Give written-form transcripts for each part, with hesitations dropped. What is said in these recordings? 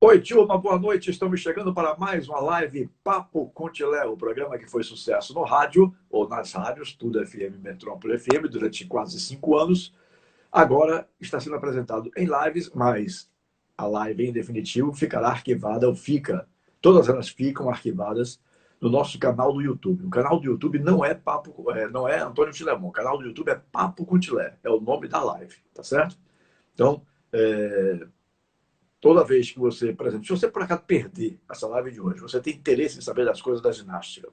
Oi, turma, boa noite. Estamos chegando para mais uma live Papo com Tilé, o programa que foi sucesso no rádio ou nas rádios, Tudo FM, Metrópole FM, durante quase 5 anos. Agora está sendo apresentado em lives, mas a live, em definitivo, ficará arquivada ou fica. Todas elas ficam arquivadas no nosso canal do YouTube. O canal do YouTube não é não é Antônio Tilemon. O canal do YouTube é Papo com Tilé. É o nome da live, tá certo? Então, toda vez que você, por exemplo, se você por acaso perder essa live de hoje, você tem interesse em saber das coisas da ginástica,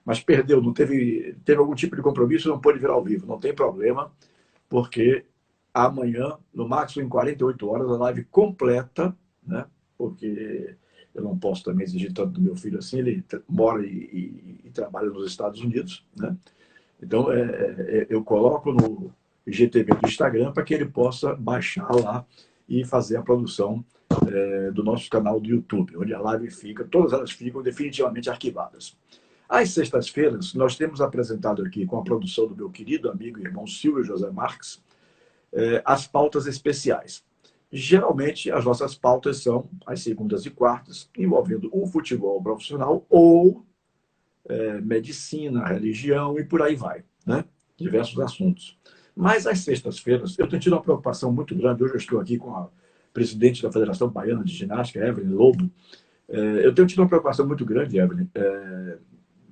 mas perdeu, não teve algum tipo de compromisso, não pôde vir ao vivo, não tem problema, porque amanhã, no máximo em 48 horas, a live completa, né? Porque eu não posso também exigir tanto do meu filho assim, ele mora e trabalha nos Estados Unidos, né? Então, eu coloco no IGTV do Instagram para que ele possa baixar lá e fazer a produção do nosso canal do YouTube, onde a live fica, todas elas ficam definitivamente arquivadas. Às sextas-feiras, nós temos apresentado aqui, com a produção do meu querido amigo e irmão Silvio José Marques, as pautas especiais. Geralmente, as nossas pautas são as segundas e quartas, envolvendo o futebol profissional ou medicina, religião e por aí vai, né? Diversos assuntos. Mas às sextas-feiras, eu tenho tido uma preocupação muito grande. Hoje eu estou aqui com a presidente da Federação Baiana de Ginástica, Evelyn Lobo. Eu tenho tido uma preocupação muito grande, Evelyn,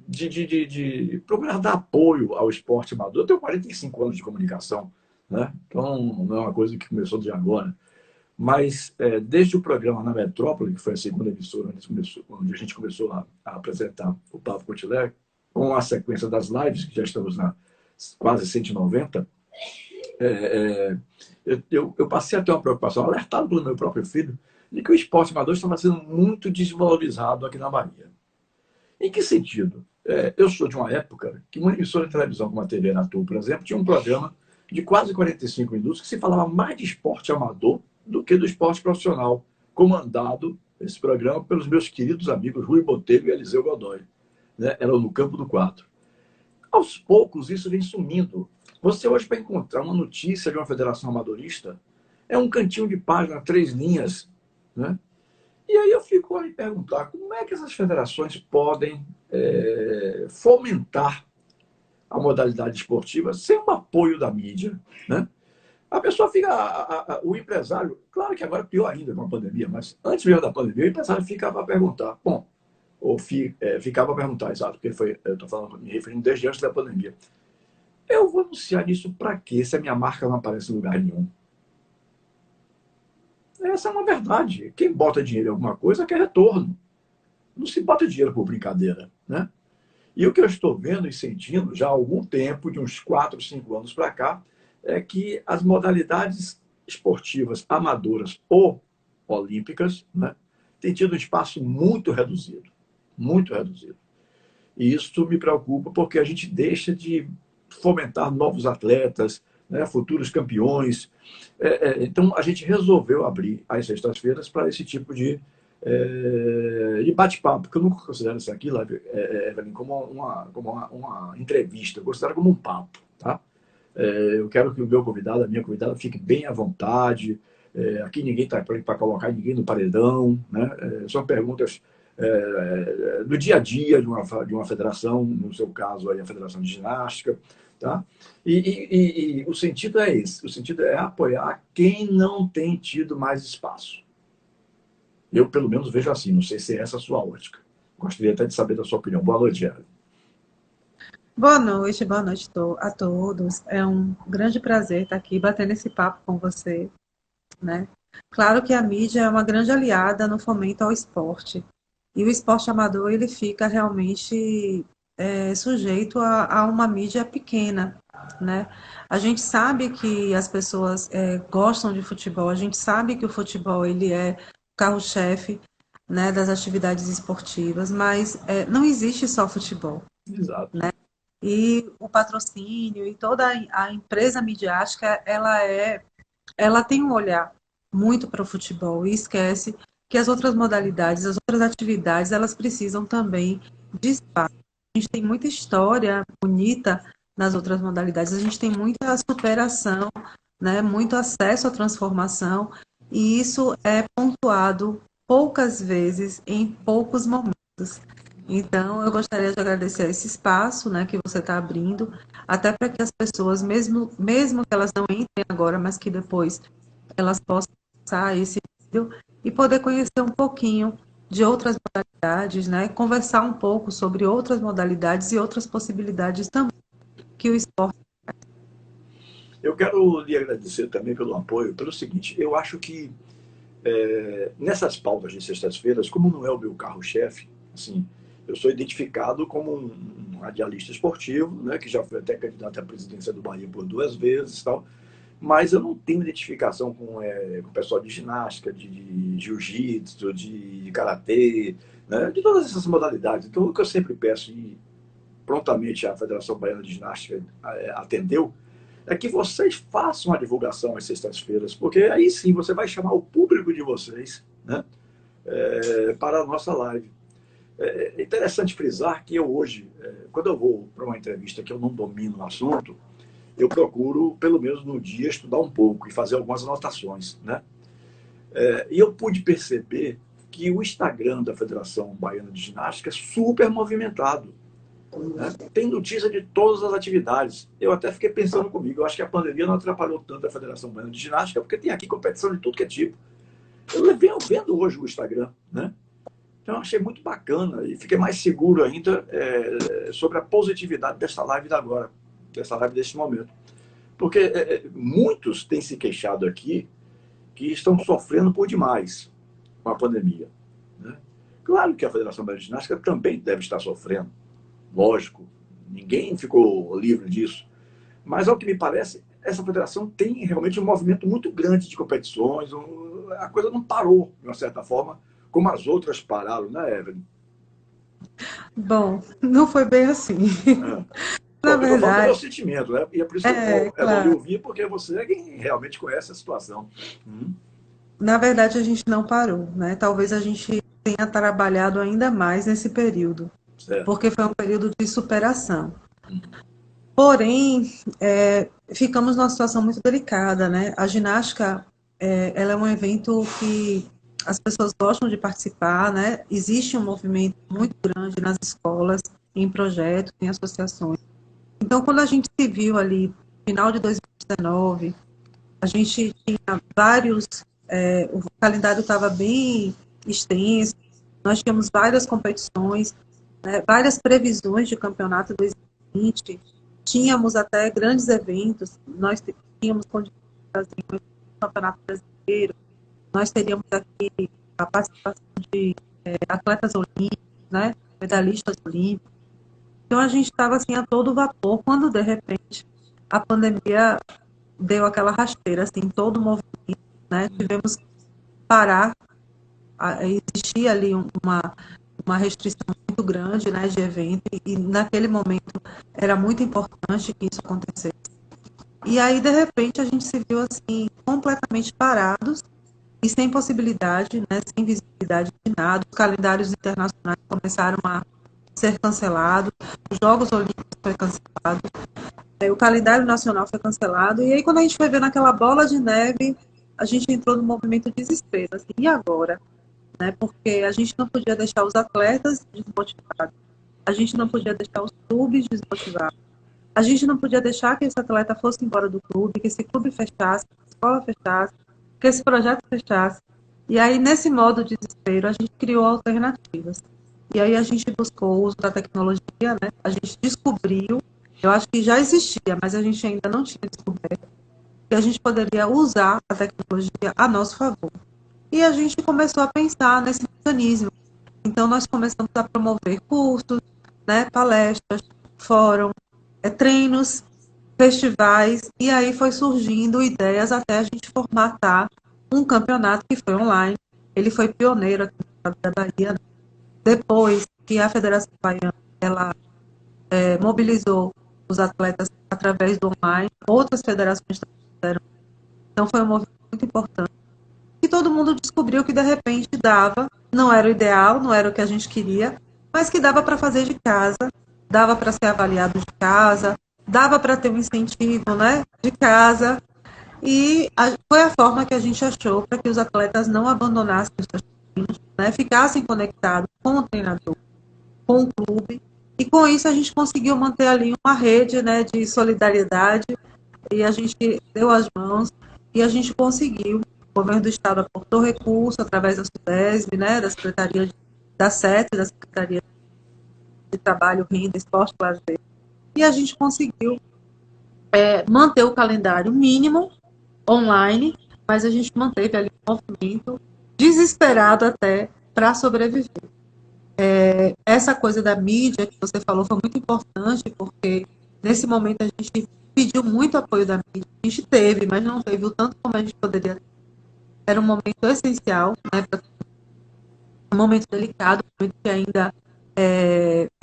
de procurar dar apoio ao esporte amador. Eu tenho 45 anos de comunicação, né? Então não é uma coisa que começou de agora. Mas desde o programa na Metrópole, que foi a segunda emissora onde a gente começou a apresentar o Papo com Tilé, com a sequência das lives, que já estamos na quase 190, eu passei a ter uma preocupação, alertado pelo meu próprio filho, de que o esporte amador estava sendo muito desvalorizado aqui na Bahia. Em que sentido? Eu sou de uma época que uma emissora de televisão como a TV Natu, por exemplo, tinha um programa de quase 45 minutos que se falava mais de esporte amador do que do esporte profissional, comandado esse programa pelos meus queridos amigos Rui Botelho e Eliseu Godoy. Né? Era no Campo do Quatro. Aos poucos, isso vem sumindo. Você hoje, para encontrar uma notícia de uma federação amadorista, é um cantinho de página, 3 linhas. Né? E aí eu fico a me perguntar como é que essas federações podem fomentar a modalidade esportiva sem o apoio da mídia. Né? A pessoa fica, o empresário, claro que agora é pior ainda com a pandemia, mas antes mesmo da pandemia, o empresário ficava a perguntar, ficava a perguntar, exato, porque eu estou me referindo desde antes da pandemia. Eu vou anunciar isso para quê, se a minha marca não aparece em lugar nenhum? Essa é uma verdade. Quem bota dinheiro em alguma coisa quer retorno. Não se bota dinheiro por brincadeira, né? E o que eu estou vendo e sentindo já há algum tempo, de uns 4, 5 anos para cá, é que as modalidades esportivas amadoras ou olímpicas, né, têm tido um espaço muito reduzido. Muito reduzido. E isso me preocupa porque a gente deixa de fomentar novos atletas, né, futuros campeões. Então, a gente resolveu abrir às sextas-feiras para esse tipo de bate-papo, porque eu nunca considero isso aqui, Evelyn, como uma entrevista, eu considero como um papo. Tá? Eu quero que o meu convidado, a minha convidada, fique bem à vontade. Aqui ninguém está para colocar ninguém no paredão. Né? São perguntas do dia a dia de uma federação, no seu caso aí, a Federação de Ginástica. Tá? E o sentido é esse, o sentido é apoiar quem não tem tido mais espaço. Eu, pelo menos, vejo assim, não sei se é essa a sua ótica. Gostaria até de saber da sua opinião. Boa noite, Evelyn. Boa noite a todos. É um grande prazer estar aqui batendo esse papo com você. Né? Claro que a mídia é uma grande aliada no fomento ao esporte. E o esporte amador ele fica realmente sujeito a uma mídia pequena. Né? A gente sabe que as pessoas gostam de futebol, a gente sabe que o futebol ele é o carro-chefe, né, das atividades esportivas, mas não existe só futebol. Exato. E o patrocínio e toda a empresa midiática, ela tem um olhar muito para o futebol e esquece que as outras modalidades, as outras atividades, elas precisam também de espaço. A gente tem muita história bonita nas outras modalidades, a gente tem muita superação, né, muito acesso à transformação, e isso é pontuado poucas vezes, em poucos momentos. Então, eu gostaria de agradecer esse espaço, né, que você está abrindo, até para que as pessoas, mesmo que elas não entrem agora, mas que depois elas possam acessar esse vídeo e poder conhecer um pouquinho de outras modalidades, né, conversar um pouco sobre outras modalidades e outras possibilidades também que o esporte. Eu quero lhe agradecer também pelo apoio, pelo seguinte, eu acho que nessas pautas de sextas-feiras, como não é o meu carro-chefe, assim, eu sou identificado como um radialista esportivo, né, que já foi até candidato à presidência do Bahia por 2 vezes, tal, mas eu não tenho identificação com o pessoal de ginástica, de jiu-jitsu, de karatê, né, de todas essas modalidades. Então, o que eu sempre peço, e prontamente a Federação Baiana de Ginástica atendeu, é que vocês façam a divulgação às sextas-feiras, porque aí sim você vai chamar o público de vocês, né, para a nossa live. É interessante frisar que eu hoje, quando eu vou para uma entrevista que eu não domino o assunto, eu procuro, pelo menos no dia, estudar um pouco e fazer algumas anotações, né? E eu pude perceber que o Instagram da Federação Baiana de Ginástica é super movimentado, né? Tem notícia de todas as atividades. Eu até fiquei pensando comigo, eu acho que a pandemia não atrapalhou tanto a Federação Baiana de Ginástica, porque tem aqui competição de tudo que é tipo. Eu venho vendo hoje o Instagram, né? Então, eu achei muito bacana e fiquei mais seguro ainda sobre a positividade dessa live da agora, dessa live desse momento. Porque muitos têm se queixado aqui que estão sofrendo por demais com a pandemia, né? Claro que a Federação Baiana de Ginástica também deve estar sofrendo, lógico, ninguém ficou livre disso. Mas, ao que me parece, essa federação tem realmente um movimento muito grande de competições, a coisa não parou, de uma certa forma, como as outras pararam, né, Evelyn? Bom, não foi bem assim. Na Pronto, eu estou falando do meu verdade, sentimento, né? E é por isso que é bom lhe claro. ouvir, porque você é quem realmente conhece a situação. Na verdade, a gente não parou, né? Talvez a gente tenha trabalhado ainda mais nesse período, Certo. porque foi um período de superação. Porém, ficamos numa situação muito delicada, né? A ginástica, ela é um evento que as pessoas gostam de participar, né? Existe um movimento muito grande nas escolas, em projetos, em associações. Então, quando a gente se viu ali, no final de 2019, a gente tinha o calendário estava bem extenso, nós tínhamos várias competições, né, várias previsões de campeonato 2020, tínhamos até grandes eventos, nós tínhamos condições de fazer um campeonato brasileiro, nós teríamos aqui a participação de atletas olímpicos, né, medalhistas olímpicos. Então a gente estava assim a todo vapor, quando de repente a pandemia deu aquela rasteira, assim, todo o movimento, né? Tivemos que parar, existia ali uma restrição muito grande, né, de evento, e naquele momento era muito importante que isso acontecesse. E aí, de repente, a gente se viu assim, completamente parados e sem possibilidade, né, sem visibilidade de nada. Os calendários internacionais começaram a ser cancelados, os Jogos Olímpicos foi cancelado, o calendário nacional foi cancelado, e aí quando a gente foi ver naquela bola de neve, a gente entrou no movimento de desespero, assim, e agora? Né? Porque a gente não podia deixar os atletas desmotivados, a gente não podia deixar os clubes desmotivados, a gente não podia deixar que esse atleta fosse embora do clube, que esse clube fechasse, que a escola fechasse, que esse projeto fechasse. E aí, nesse modo de desespero, a gente criou alternativas. E aí a gente buscou o uso da tecnologia, né? A gente descobriu, eu acho que já existia, mas a gente ainda não tinha descoberto, que a gente poderia usar a tecnologia a nosso favor. E a gente começou a pensar nesse mecanismo. Então, nós começamos a promover cursos, né, palestras, fórum, treinos, festivais, e aí foi surgindo ideias até a gente formatar um campeonato que foi online. Ele foi pioneiro aqui no estado da Bahia. Depois que a Federação Baiana ela, mobilizou os atletas através do online, outras federações também fizeram. Então, foi um movimento muito importante. E todo mundo descobriu que, de repente, dava, não era o ideal, não era o que a gente queria, mas que dava para fazer de casa, dava para ser avaliado de casa, dava para ter um incentivo, né, de casa, e foi a forma que a gente achou para que os atletas não abandonassem os seus né, ficassem conectados com o treinador, com o clube, e com isso a gente conseguiu manter ali uma rede, né, de solidariedade, e a gente deu as mãos, e a gente conseguiu. O governo do estado aportou recurso através da SUDESB, né, da Secretaria da SET, da Secretaria de Trabalho, Renda, Esporte e Lazer, e a gente conseguiu manter o calendário mínimo online, mas a gente manteve ali um movimento desesperado até para sobreviver. Essa coisa da mídia que você falou foi muito importante, porque nesse momento a gente pediu muito apoio da mídia. A gente teve, mas não teve o tanto como a gente poderia ter. Era um momento essencial, né, um momento delicado, um momento que ainda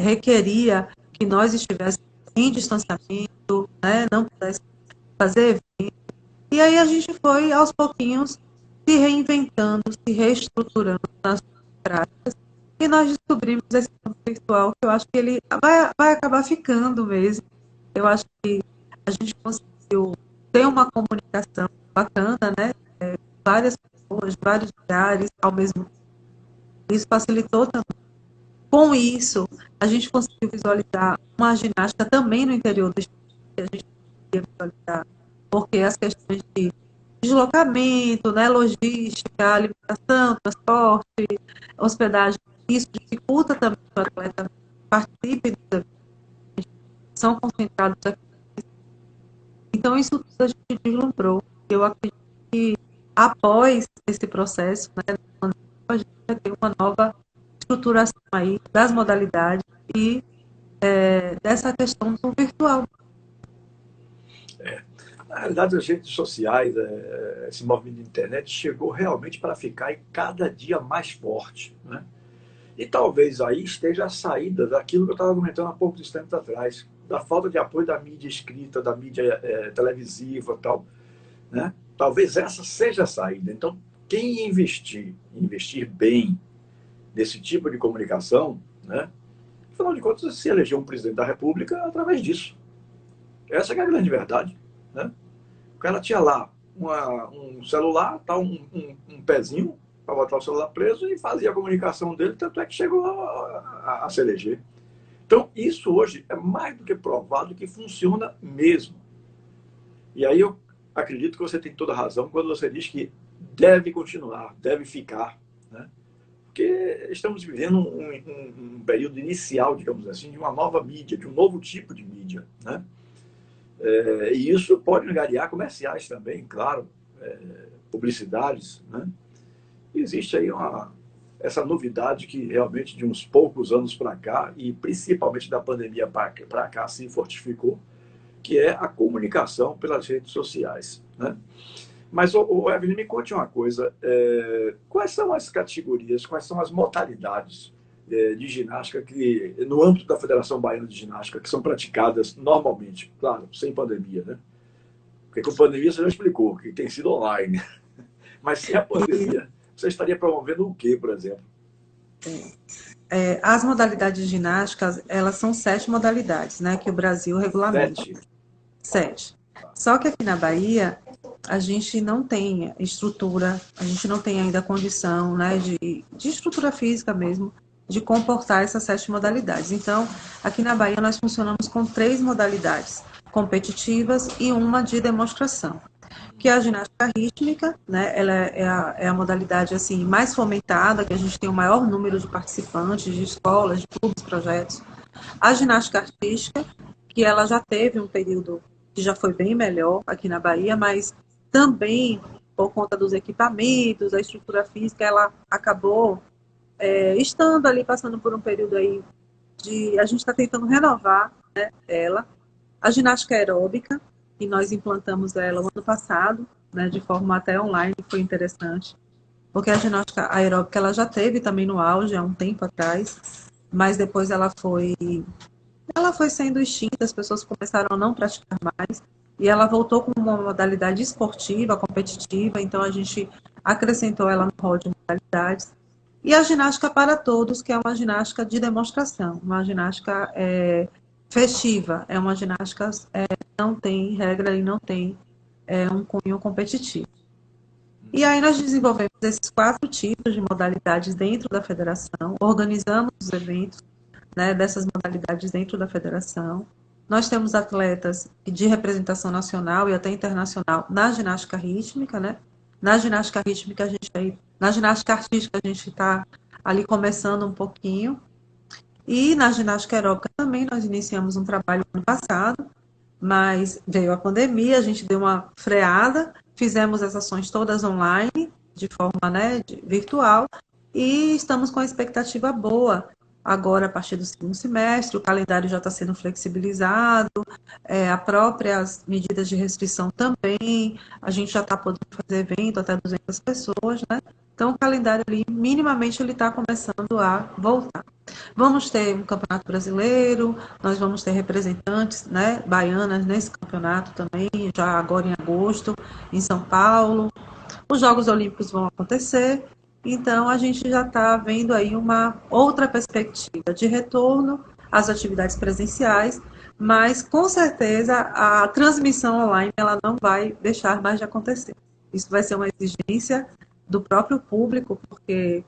requeria que nós estivéssemos em distanciamento, né, não pudéssemos fazer evento. E aí a gente foi, aos pouquinhos, se reinventando, se reestruturando nas práticas, e nós descobrimos esse campo virtual, que eu acho que ele vai acabar ficando mesmo. Eu acho que a gente conseguiu ter uma comunicação bacana, né? Várias pessoas, vários lugares ao mesmo tempo. Isso facilitou também. Com isso, a gente conseguiu visualizar uma ginástica também no interior do estado, que a gente conseguia visualizar, porque as questões de deslocamento, né, logística, alimentação, transporte, hospedagem, isso dificulta também que o atleta participe dos eventos, são concentrados aqui. Então, isso tudo a gente deslumbrou. Eu acredito que após esse processo, né, a gente vai ter uma nova estruturação aí das modalidades e dessa questão do virtual. Na realidade, as redes sociais, esse movimento de internet chegou realmente para ficar e cada dia mais forte, né? E talvez aí esteja a saída daquilo que eu estava comentando há poucos instantes atrás, da falta de apoio da mídia escrita, da mídia televisiva e tal, né? Talvez essa seja a saída. Então, quem investir bem nesse tipo de comunicação, né? Afinal de contas, se elegeu um presidente da República através disso. Essa é a grande verdade, né? O cara tinha lá um celular, tá, um pezinho para botar o celular preso e fazia a comunicação dele, tanto é que chegou a se eleger. Então, isso hoje é mais do que provado que funciona mesmo. E aí eu acredito que você tem toda a razão quando você diz que deve continuar, deve ficar, né? Porque estamos vivendo um período inicial, digamos assim, de uma nova mídia, de um novo tipo de mídia, né? E isso pode angariar comerciais também, claro, publicidades, né? E existe aí essa novidade que realmente de uns poucos anos para cá, e principalmente da pandemia para cá, se fortificou, que é a comunicação pelas redes sociais, né? Mas, Evelyn, me conte uma coisa, quais são as categorias, quais são as modalidades de ginástica que, no âmbito da Federação Baiana de Ginástica, que são praticadas normalmente, claro, sem pandemia, né? Porque com pandemia você já explicou, que tem sido online. Mas sem a pandemia, você estaria promovendo o quê, por exemplo? As modalidades de ginástica, elas são 7 modalidades, né, que o Brasil regulamenta. 7. Só que aqui na Bahia, a gente não tem estrutura, a gente não tem ainda condição, né, de estrutura física mesmo, de comportar essas 7 modalidades. Então, aqui na Bahia, nós funcionamos com 3 modalidades competitivas e uma de demonstração, que é a ginástica rítmica, né? Ela é a modalidade assim mais fomentada, que a gente tem o maior número de participantes, de escolas, de clubes, projetos. A ginástica artística, que ela já teve um período que já foi bem melhor aqui na Bahia, mas também por conta dos equipamentos, da estrutura física, ela acabou estando ali, passando por um período aí a gente está tentando renovar, né, ela. A ginástica aeróbica, que nós implantamos ela o ano passado, né, de forma até online, foi interessante, porque a ginástica aeróbica ela já teve também no auge há um tempo atrás, mas depois ela foi sendo extinta, as pessoas começaram a não praticar mais, e ela voltou com uma modalidade esportiva, competitiva, então a gente acrescentou ela no rol de modalidades. E a ginástica para todos, que é uma ginástica de demonstração, uma ginástica festiva, é uma ginástica que não tem regra e não tem um cunho competitivo. E aí nós desenvolvemos esses 4 tipos de modalidades dentro da federação, organizamos os eventos, né, dessas modalidades dentro da federação. Nós temos atletas de representação nacional e até internacional na ginástica rítmica, né? Na ginástica rítmica, na ginástica artística, a gente está ali começando um pouquinho. E na ginástica aeróbica também nós iniciamos um trabalho no ano passado, mas veio a pandemia, a gente deu uma freada, fizemos as ações todas online, de forma, né, virtual, e estamos com a expectativa boa. Agora, a partir do segundo semestre, o calendário já está sendo flexibilizado, as próprias medidas de restrição também, a gente já está podendo fazer evento até 200 pessoas, né? Então, o calendário ali, minimamente, ele está começando a voltar. Vamos ter um campeonato brasileiro, nós vamos ter representantes, né, baianas nesse campeonato também, já agora em agosto, em São Paulo. Os Jogos Olímpicos vão acontecer, então a gente já está vendo aí uma outra perspectiva de retorno às atividades presenciais, mas com certeza a transmissão online ela não vai deixar mais de acontecer. Isso vai ser uma exigência do próprio público, porque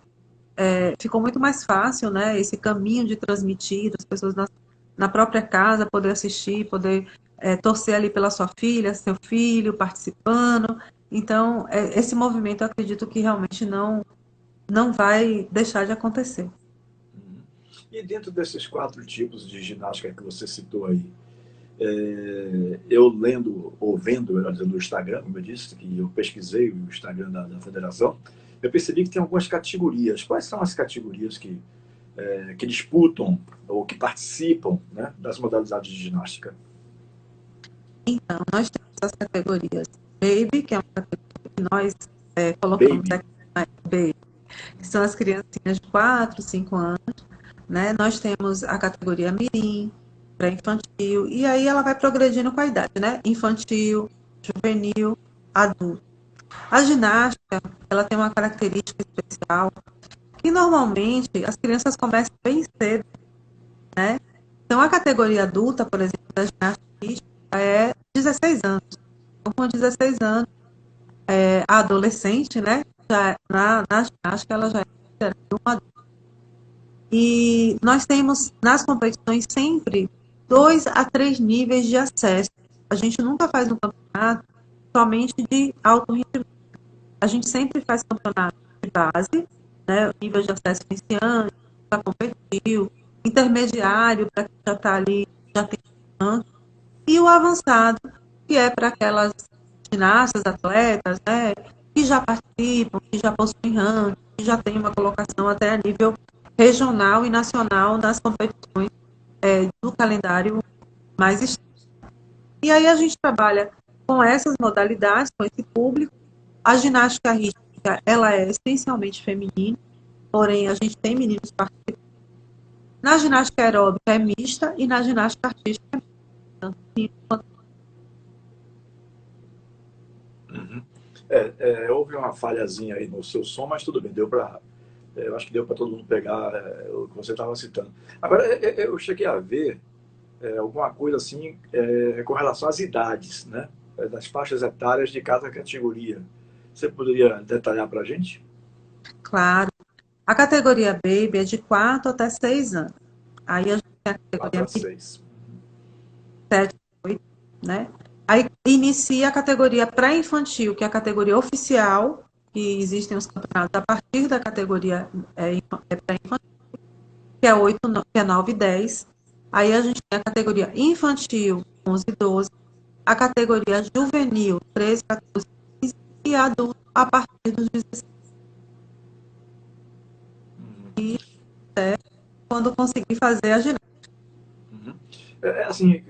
ficou muito mais fácil, né, esse caminho de transmitir, as pessoas na própria casa poder assistir, poder torcer ali pela sua filha, seu filho, participando. Então, esse movimento eu acredito que realmente não vai deixar de acontecer. E dentro desses 4 tipos de ginástica que você citou aí, eu lendo, ou vendo, melhor dizendo, no Instagram, como eu disse, que eu pesquisei o Instagram da federação, eu percebi que tem algumas categorias. Quais são as categorias que disputam ou que participam, né, das modalidades de ginástica? Então, nós temos as categorias Baby, que é uma categoria que nós colocamos aqui, Baby, que são as criancinhas de 4, 5 anos, né? Nós temos a categoria Mirim, pré-infantil, e aí ela vai progredindo com a idade, né? Infantil, juvenil, adulto. A ginástica, ela tem uma característica especial, que normalmente as crianças começam bem cedo, né? Então, a categoria adulta, por exemplo, da ginástica é 16 anos. Então, com 16 anos, a adolescente, né? Já, na ginástica, ela já é uma adulta. E nós temos, nas competições, sempre 2 a 3 níveis de acesso. A gente nunca faz um campeonato somente de alto rendimento. A gente sempre faz campeonato de base, né, nível de acesso iniciante, para competir, intermediário, para quem já está ali, já tem ranking, e o avançado, que é para aquelas ginastas, atletas, né, que já participam, que já possuem ranking, que já tem uma colocação até a nível regional e nacional nas competições do calendário mais extenso. E aí a gente trabalha com essas modalidades, com esse público. A ginástica rítmica, ela é essencialmente feminina, porém a gente tem meninos participando. Na ginástica aeróbica é mista e na ginástica artística é mista. Houve uma falhazinha aí no seu som, mas tudo bem, deu para... Eu acho que deu para todo mundo pegar o que você estava citando. Agora, eu cheguei a ver alguma coisa assim com relação às idades, né? Das faixas etárias de cada categoria. Você poderia detalhar para a gente? Claro. A categoria Baby é de 4 até 6 anos. Aí a gente tem a categoria 4 a 6. 7, 8, né? Aí inicia a categoria pré-infantil, que é a categoria oficial, que existem os campeonatos a partir da categoria pré-infantil, que é 8, que é 9 e 10. Aí a gente tem a categoria infantil, 11 e 12, a categoria juvenil, 13, 14, 15, e adulto a partir dos 16. E quando conseguir fazer a ginástica. Assim,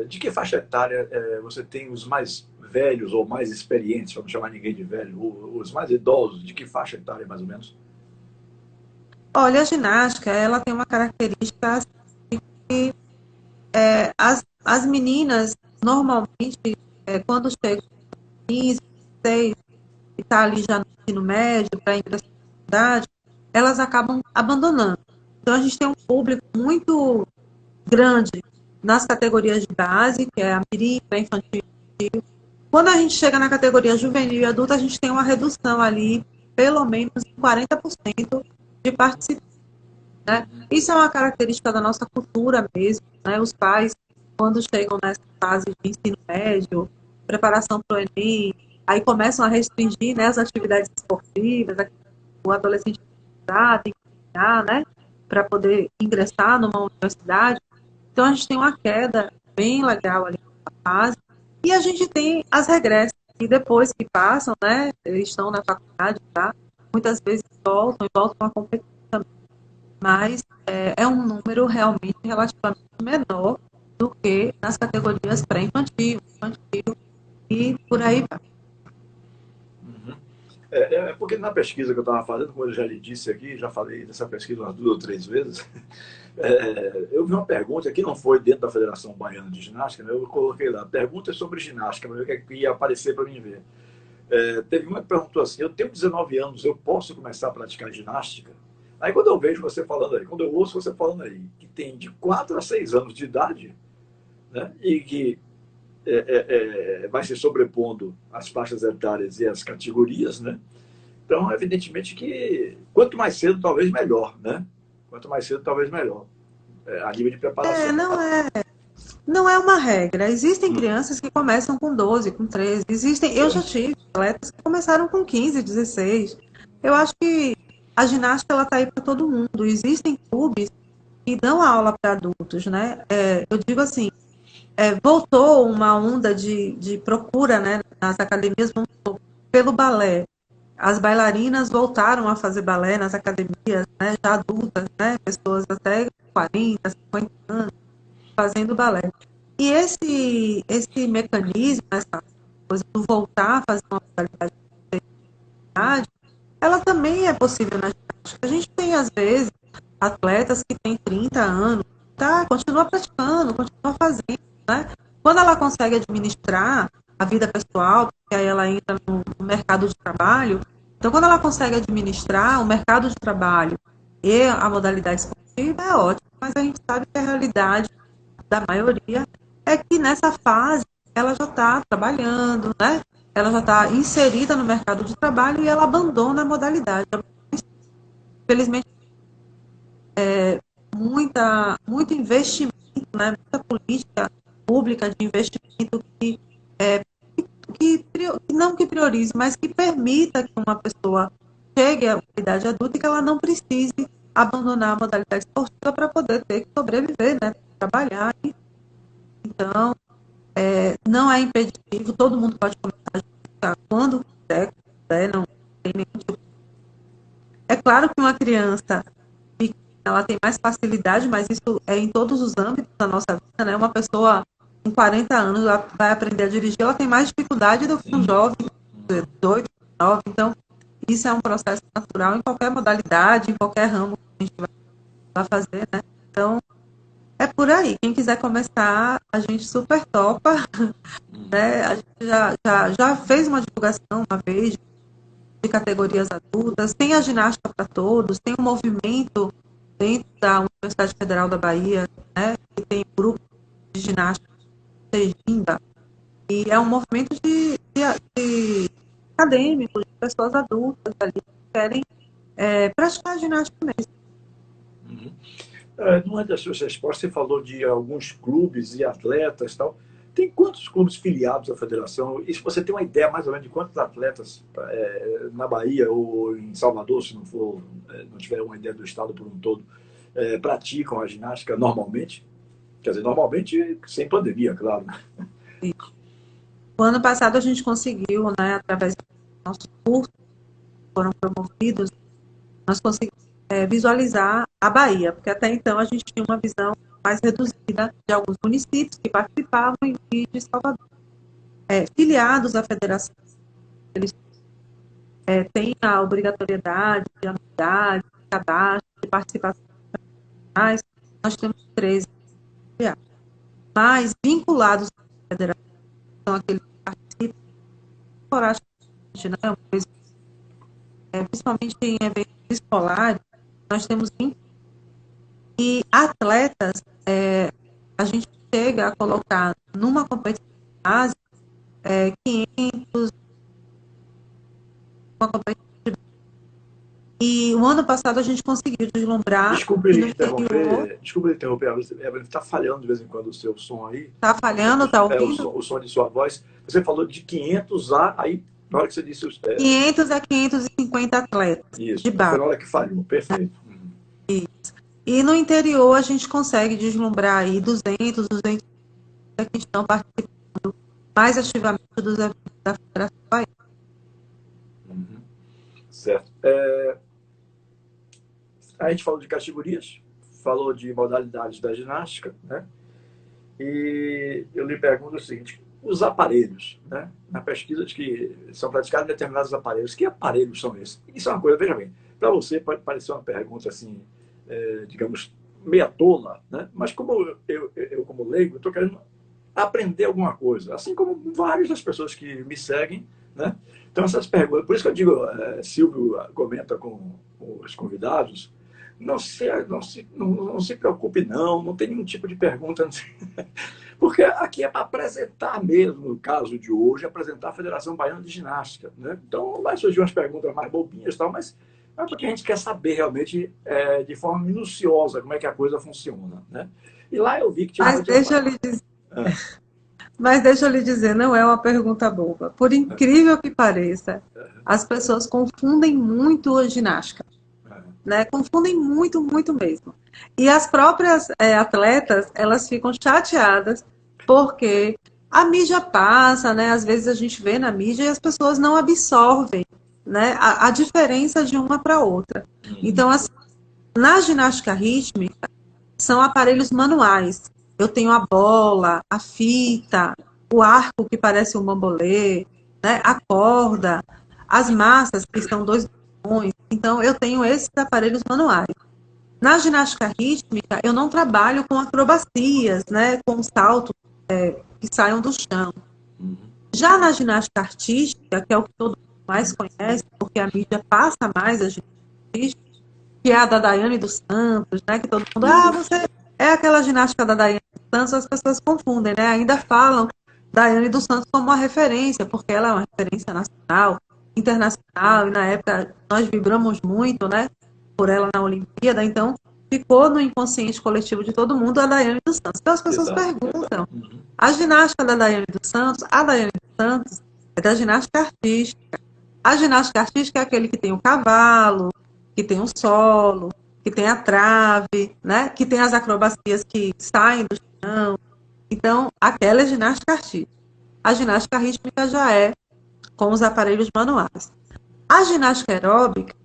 de que faixa etária você tem os mais velhos ou mais experientes, para não chamar ninguém de velho, os mais idosos, de que faixa etária, mais ou menos? Olha, a ginástica, ela tem uma característica de que as meninas, normalmente, quando chegam 15, 16, e está ali já no ensino médio, para ir para a faculdade, elas acabam abandonando. Então, a gente tem um público muito grande nas categorias de base, que é a mirim, pré-infantil. Quando a gente chega na categoria juvenil e adulta, a gente tem uma redução ali, pelo menos 40% de participação. Né? Isso é uma característica da nossa cultura mesmo. Né? Os pais, quando chegam nessa fase de ensino médio, preparação para o Enem, aí começam a restringir, né, as atividades esportivas, o adolescente tem que treinar, né, para poder ingressar numa universidade. Então, a gente tem uma queda bem legal ali na fase. E a gente tem as regressas, que depois que passam, né, eles estão na faculdade, tá? Muitas vezes voltam e voltam a competir também. Mas é um número realmente relativamente menor do que nas categorias pré-infantil, infantil e por aí vai. Porque na pesquisa que eu estava fazendo, como eu já lhe disse aqui, já falei dessa pesquisa umas 2 ou 3 vezes, eu vi uma pergunta que não foi dentro da Federação Baiana de Ginástica, né? Eu coloquei lá, perguntas sobre ginástica, para ver o que ia aparecer para mim ver. Teve uma que perguntou assim, eu tenho 19 anos, eu posso começar a praticar ginástica? Aí quando eu vejo você falando aí, quando eu ouço você falando aí, que tem de 4 a 6 anos de idade, né? E que vai se sobrepondo as faixas etárias e as categorias, né? Então, evidentemente que quanto mais cedo, talvez melhor, né? Quanto mais cedo, talvez melhor, a nível de preparação. Não é uma regra. Existem crianças que começam com 12, com 13. Eu já tive atletas que começaram com 15, 16. Eu acho que a ginástica ela está aí para todo mundo. Existem clubes que dão aula para adultos, né? Eu digo assim, voltou uma onda de procura, né, nas academias pelo balé. As bailarinas voltaram a fazer balé nas academias, né, já adultas, né, pessoas até 40, 50 anos fazendo balé. E esse mecanismo, essa coisa do voltar a fazer uma modalidade de atividade, ela também é possível na ginástica. A gente tem, às vezes, atletas que têm 30 anos, continua praticando, continua fazendo, né? Quando ela consegue administrar a vida pessoal, porque aí ela entra no mercado de trabalho, então quando ela consegue administrar o mercado de trabalho e a modalidade esportiva, é ótimo, mas a gente sabe que a realidade da maioria é que nessa fase ela já está trabalhando, né? Ela já está inserida no mercado de trabalho e ela abandona a modalidade. Infelizmente, muito investimento, né? Muita política pública de investimento não que priorize, mas que permita que uma pessoa chegue à idade adulta e que ela não precise abandonar a modalidade esportiva para poder ter que sobreviver, né? Trabalhar. Então, não é impeditivo, todo mundo pode começar a jogar quando quiser, não tem nenhum tipo. É claro que uma criança ela tem mais facilidade, mas isso é em todos os âmbitos da nossa vida, né? Uma pessoa com 40 anos vai aprender a dirigir, ela tem mais dificuldade do que um jovem de 18, 19. Então, isso é um processo natural em qualquer modalidade, em qualquer ramo que a gente vai fazer, né? Então, é por aí. Quem quiser começar, a gente super topa. Né? A gente já fez uma divulgação uma vez de categorias adultas. Tem a ginástica para todos, tem um movimento dentro da Universidade Federal da Bahia, né? Que tem um grupo de ginástica Sejimba, e é um movimento de acadêmicos, de pessoas adultas ali que querem praticar ginástica mesmo. Numa das suas respostas, você falou de alguns clubes e atletas e tal. Tem quantos clubes filiados à federação? E se você tem uma ideia mais ou menos de quantos atletas na Bahia ou em Salvador, se não for, não tiver uma ideia do estado por um todo, praticam a ginástica normalmente? Quer dizer, normalmente sem pandemia, claro. O ano passado a gente conseguiu, né, através dos nossos cursos que foram promovidos, nós conseguimos visualizar a Bahia, porque até então a gente tinha uma visão mais reduzida de alguns municípios que participavam e de Salvador. Filiados à federação, eles têm a obrigatoriedade de anuidade, de cadastro, de participação. Mas nós temos 13 filiados. Mas vinculados à federação, são aqueles que participam esporadicamente, né? Principalmente em eventos escolares, nós temos 20. E atletas, a gente chega a colocar numa competição base 500 ano passado a gente conseguiu deslumbrar. Desculpe E no interior interromper, Evelyn, está falhando de vez em quando o seu som aí. está falhando, está ouvindo? O som de sua voz. Você falou de 500 aí na hora que você disse... 500 a 550 atletas Isso, de foi base. na hora que falhou, perfeito. E no interior a gente consegue deslumbrar aí 200 que estão participando mais ativamente dos eventos da Federação Baiana. Certo. A gente falou de categorias, falou de modalidades da ginástica, né? E eu lhe pergunto o seguinte: os aparelhos, né? Na pesquisa de que são praticados determinados aparelhos, que aparelhos são esses? Isso é uma coisa, veja bem, para você pode parecer uma pergunta assim, digamos, meia tola, né? Mas como eu como leigo, estou querendo aprender alguma coisa, assim como várias das pessoas que me seguem, né? Então essas perguntas, por isso que eu digo, Silvio comenta com os convidados, não se preocupe não tem nenhum tipo de pergunta, porque aqui é para apresentar mesmo, no caso de hoje, apresentar a Federação Baiana de Ginástica, né? Então vai surgir umas perguntas mais bobinhas e tal, mas é porque a gente quer saber realmente de forma minuciosa como é que a coisa funciona, né? E lá eu vi que tinha... Mas deixa eu lhe dizer, não é uma pergunta boba. Por incrível que pareça, as pessoas confundem muito a ginástica. Né? Confundem muito, muito mesmo. E as próprias atletas, elas ficam chateadas porque a mídia passa, né? Às vezes a gente vê na mídia e as pessoas não absorvem, né, a diferença de uma para outra. Então, assim, na ginástica rítmica, são aparelhos manuais. Eu tenho a bola, a fita, o arco que parece um bambolê, né, a corda, as massas, que são 2 botões. Então, eu tenho esses aparelhos manuais. Na ginástica rítmica, eu não trabalho com acrobacias, né, com saltos que saiam do chão. Já na ginástica artística, que é o que todo mundo mais conhece, porque a mídia passa mais a ginástica artística, que é a da Daiane dos Santos, né, que todo mundo, você é aquela ginástica da Daiane dos Santos, as pessoas confundem, né, ainda falam Daiane dos Santos como uma referência, porque ela é uma referência nacional, internacional, e na época nós vibramos muito, né, por ela na Olimpíada, então ficou no inconsciente coletivo de todo mundo a Daiane dos Santos. Então as pessoas perguntam, a ginástica da Daiane dos Santos, a Daiane dos Santos é da ginástica artística. A ginástica artística é aquele que tem o cavalo, que tem o solo, que tem a trave, né, que tem as acrobacias que saem do chão. Então, aquela é ginástica artística. A ginástica rítmica já é com os aparelhos manuais. A ginástica aeróbica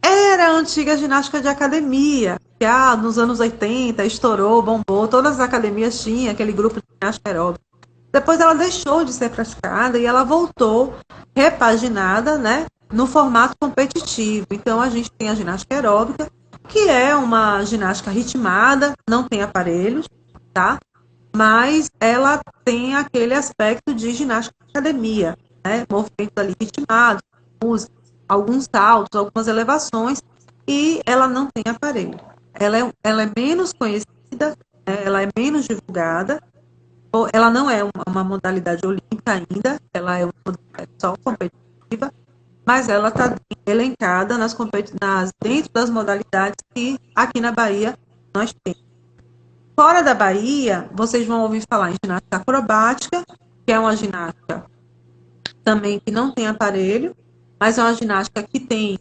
era a antiga ginástica de academia, que nos anos 80 estourou, bombou, todas as academias tinham aquele grupo de ginástica aeróbica. Depois ela deixou de ser praticada e ela voltou repaginada, né, no formato competitivo. Então a gente tem a ginástica aeróbica, que é uma ginástica ritmada, não tem aparelhos, tá? Mas ela tem aquele aspecto de ginástica de academia, né? Movimentos ali ritmados, música, alguns saltos, algumas elevações, e ela não tem aparelho. Ela é menos conhecida, né? Ela é menos divulgada, ela não é uma modalidade olímpica ainda, ela é uma modalidade só competitiva, mas ela está elencada dentro das modalidades que aqui na Bahia nós temos. Fora da Bahia, vocês vão ouvir falar em ginástica acrobática, que é uma ginástica também que não tem aparelho, mas é uma ginástica que tem,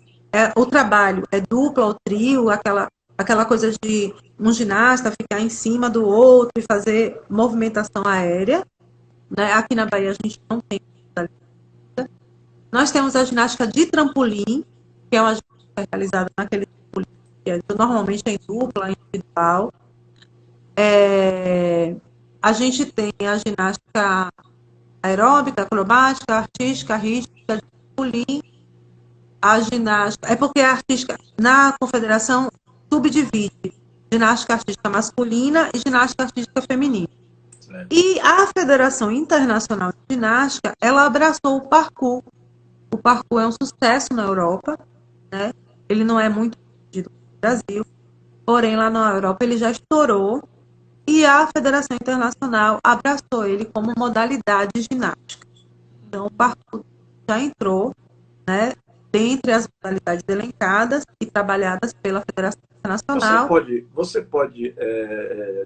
o trabalho é dupla ou trio, aquela coisa de um ginasta ficar em cima do outro e fazer movimentação aérea, né? Aqui na Bahia a gente não tem. Nós temos a ginástica de trampolim, que é uma ginástica realizada naquele trampolim, que normalmente é em dupla, individual. A gente tem a ginástica aeróbica, acrobática, artística, rítmica, de trampolim, a ginástica... É porque a artística, na confederação, subdivide ginástica artística masculina e ginástica artística feminina. E a Federação Internacional de Ginástica, ela abraçou o parkour. O parkour é um sucesso na Europa, né? Ele não é muito conhecido no Brasil, porém lá na Europa ele já estourou e a Federação Internacional abraçou ele como modalidade ginástica. Então o parkour já entrou, né, dentre as modalidades elencadas e trabalhadas pela Federação Internacional. Você pode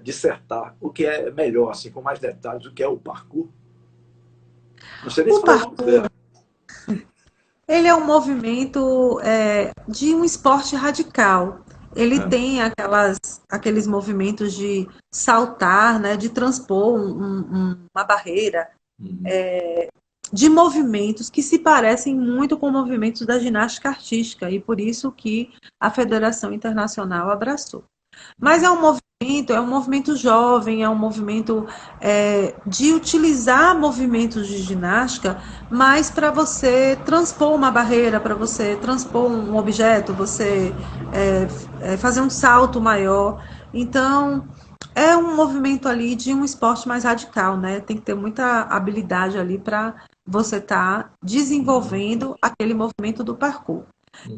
dissertar o que é melhor, assim, com mais detalhes, o que é o parkour? Não sei nem se O falar o nome dele. parkour, ele é um movimento de um esporte radical. Ele tem aqueles movimentos de saltar, né, de transpor uma barreira, Uhum. de movimentos que se parecem muito com movimentos da ginástica artística, e por isso que a Federação Internacional abraçou. Mas é um movimento jovem, é um movimento de utilizar movimentos de ginástica, mas para você transpor uma barreira, para você transpor um objeto, você fazer um salto maior. Então, é um movimento ali de um esporte mais radical, né? Tem que ter muita habilidade ali para você estar desenvolvendo aquele movimento do parkour.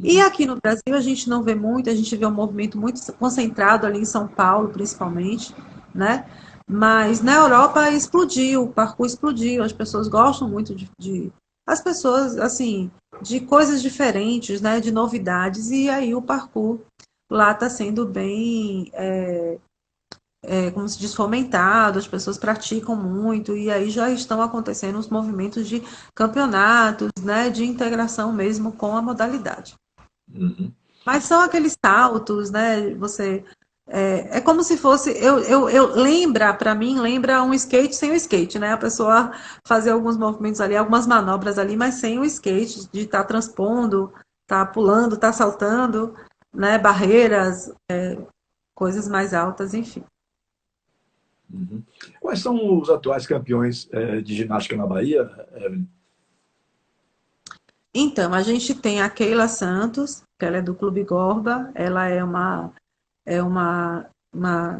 E aqui no Brasil a gente não vê muito, a gente vê um movimento muito concentrado ali em São Paulo, principalmente, né? Mas na Europa explodiu, o parkour explodiu, as pessoas gostam muito as pessoas, assim, de coisas diferentes, né? De novidades, e aí o parkour lá está sendo bem, como se diz, fomentado, as pessoas praticam muito, e aí já estão acontecendo os movimentos de campeonatos, né? De integração mesmo com a modalidade. Uhum. Mas são aqueles saltos, né? Você é como se fosse, para mim, lembra um skate sem o skate, né? A pessoa fazer alguns movimentos ali, algumas manobras ali, mas sem o skate, de estar transpondo, estar pulando, estar saltando, né? Barreiras, coisas mais altas, enfim. Uhum. Quais são os atuais campeões de ginástica na Bahia, Evelyn? Então, a gente tem a Keila Santos, que ela é do Clube Gorba, ela é uma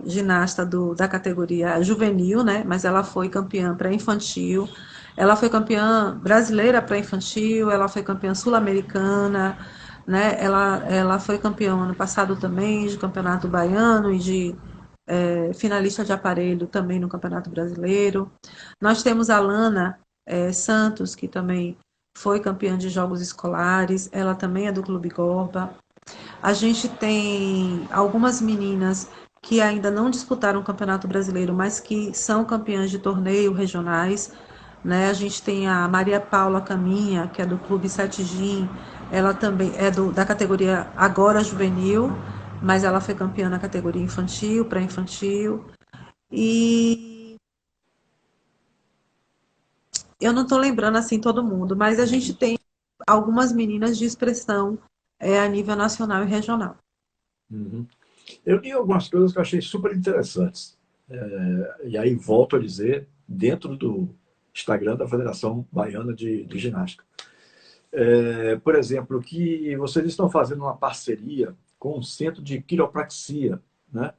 ginasta da categoria juvenil, né? Mas ela foi campeã pré-infantil, ela foi campeã brasileira pré-infantil, ela foi campeã sul-americana, né? Ela foi campeã ano passado também de campeonato baiano e de finalista de aparelho também no Campeonato Brasileiro. Nós temos a Lana Santos, que também foi campeã de jogos escolares, ela também é do Clube Gorba. A gente tem algumas meninas que ainda não disputaram o Campeonato Brasileiro, mas que são campeãs de torneio regionais, né? A gente tem a Maria Paula Caminha, que é do Clube Sete Gin, ela também é da categoria agora juvenil, mas ela foi campeã na categoria infantil, pré-infantil. E eu não estou lembrando assim todo mundo, mas a gente tem algumas meninas de expressão a nível nacional e regional. Uhum. Eu li algumas coisas que eu achei super interessantes. E aí volto a dizer, dentro do Instagram da Federação Baiana de Ginástica. Por exemplo, que vocês estão fazendo uma parceria com um centro de quiropraxia, né?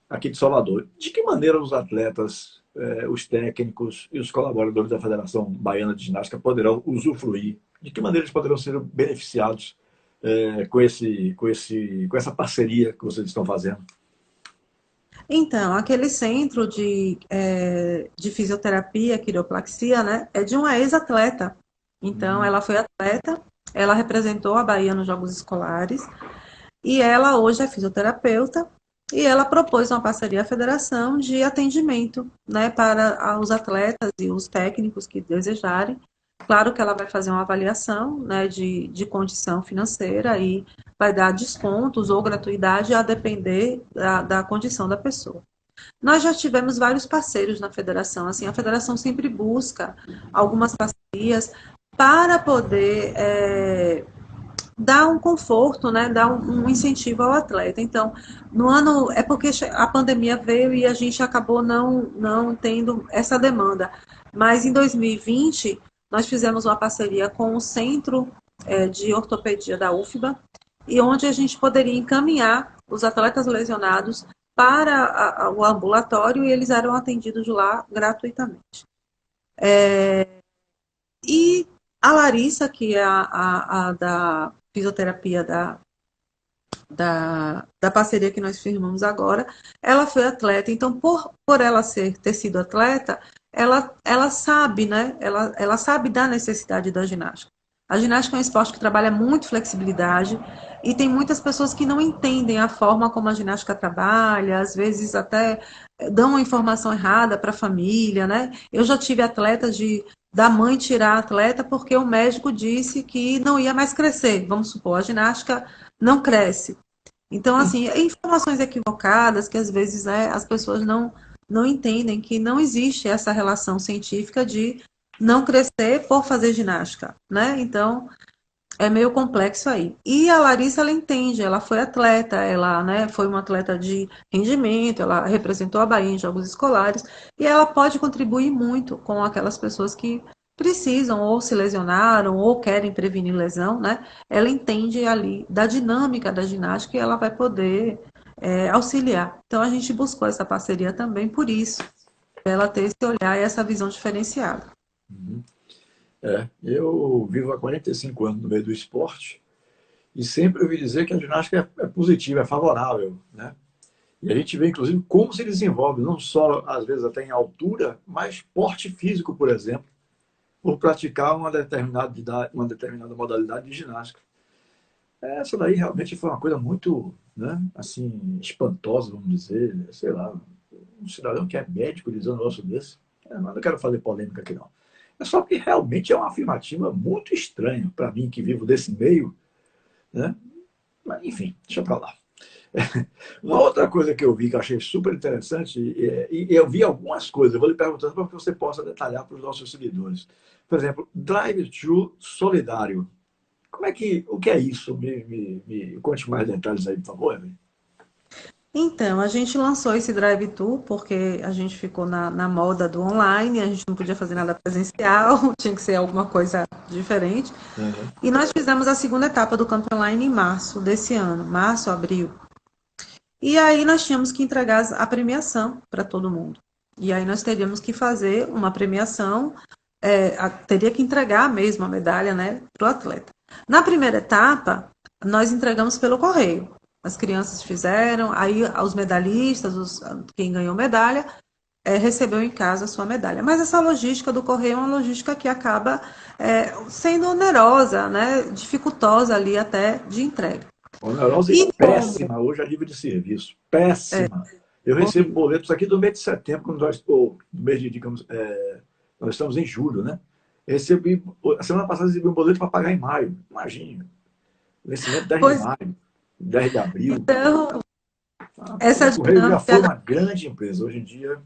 Aqui de Salvador. De que maneira os atletas, os técnicos e os colaboradores da Federação Baiana de Ginástica poderão usufruir? De que maneira eles poderão ser beneficiados com essa parceria que vocês estão fazendo? Então, aquele centro de fisioterapia, quiropraxia, né, é de uma ex-atleta. Então, ela foi atleta, ela representou a Bahia nos Jogos Escolares, e ela hoje é fisioterapeuta, e ela propôs uma parceria à federação de atendimento, né, para os atletas e os técnicos que desejarem. Claro que ela vai fazer uma avaliação, né, de condição financeira e vai dar descontos ou gratuidade a depender da condição da pessoa. Nós já tivemos vários parceiros na federação, assim, a federação sempre busca algumas parcerias para poder dar um conforto, né, dar um incentivo ao atleta. Então, no ano, é porque a pandemia veio e a gente acabou não tendo essa demanda, mas em 2020 nós fizemos uma parceria com o Centro de Ortopedia da UFBA, e onde a gente poderia encaminhar os atletas lesionados para o ambulatório e eles eram atendidos lá gratuitamente. E a Larissa, que é a da fisioterapia da parceria que nós firmamos agora, ela foi atleta, então por ela ter sido atleta, ela sabe, né? Ela sabe da necessidade da ginástica. A ginástica é um esporte que trabalha muito flexibilidade e tem muitas pessoas que não entendem a forma como a ginástica trabalha, às vezes até dão uma informação errada para a família, né? Eu já tive atletas da mãe tirar a atleta porque o médico disse que não ia mais crescer. Vamos supor, a ginástica não cresce. Então, assim, informações equivocadas que às vezes, né, as pessoas não entendem que não existe essa relação científica de não crescer por fazer ginástica, né? Então, é meio complexo aí. E a Larissa, ela entende, ela foi atleta, ela, né, foi uma atleta de rendimento, ela representou a Bahia em jogos escolares, e ela pode contribuir muito com aquelas pessoas que precisam ou se lesionaram ou querem prevenir lesão, né? Ela entende ali da dinâmica da ginástica e ela vai poder auxiliar. Então a gente buscou essa parceria também por isso, para ela ter esse olhar e essa visão diferenciada. Uhum. Eu vivo há 45 anos no meio do esporte e sempre ouvi dizer que a ginástica é positiva, é favorável, né? E a gente vê, inclusive, como se desenvolve, não só, às vezes, até em altura, mas porte físico, por exemplo, por praticar uma determinada modalidade de ginástica. Essa daí realmente foi uma coisa muito, né, assim, espantosa, vamos dizer, sei lá, um cidadão que é médico dizendo um negócio desse. Mas não quero fazer polêmica aqui, não. É só que realmente é uma afirmativa muito estranha para mim, que vivo desse meio, né? Mas, enfim, deixa para lá. Uma outra coisa que eu vi que eu achei super interessante, e eu vi algumas coisas, eu vou lhe perguntando para que você possa detalhar para os nossos seguidores. Por exemplo, drive-thru solidário. O que é isso? Me conte mais detalhes aí, por favor, Evelyn. Então, a gente lançou esse drive-thru porque a gente ficou na moda do online, a gente não podia fazer nada presencial, tinha que ser alguma coisa diferente. Uhum. E nós fizemos a segunda etapa do Camp Online em março desse ano, março, abril. E aí nós tínhamos que entregar a premiação para todo mundo. E aí nós teríamos que fazer uma premiação, teria que entregar mesmo a medalha, né, para o atleta. Na primeira etapa, nós entregamos pelo correio. As crianças fizeram, aí os medalhistas, quem ganhou medalha, recebeu em casa a sua medalha. Mas essa logística do correio é uma logística que acaba sendo onerosa, né, dificultosa ali até de entrega. Onerosa e E péssima hoje a nível de serviço. Péssima. Eu recebo boletos aqui do mês de setembro, quando ou do mês de, digamos, nós estamos em julho, né? Recebi, a semana passada recebi um boleto para pagar em maio. Imagina. Vencimento 10 de pois maio, 10 de abril. então, O essa Correio já dinâmica foi é uma grande empresa. Hoje em dia,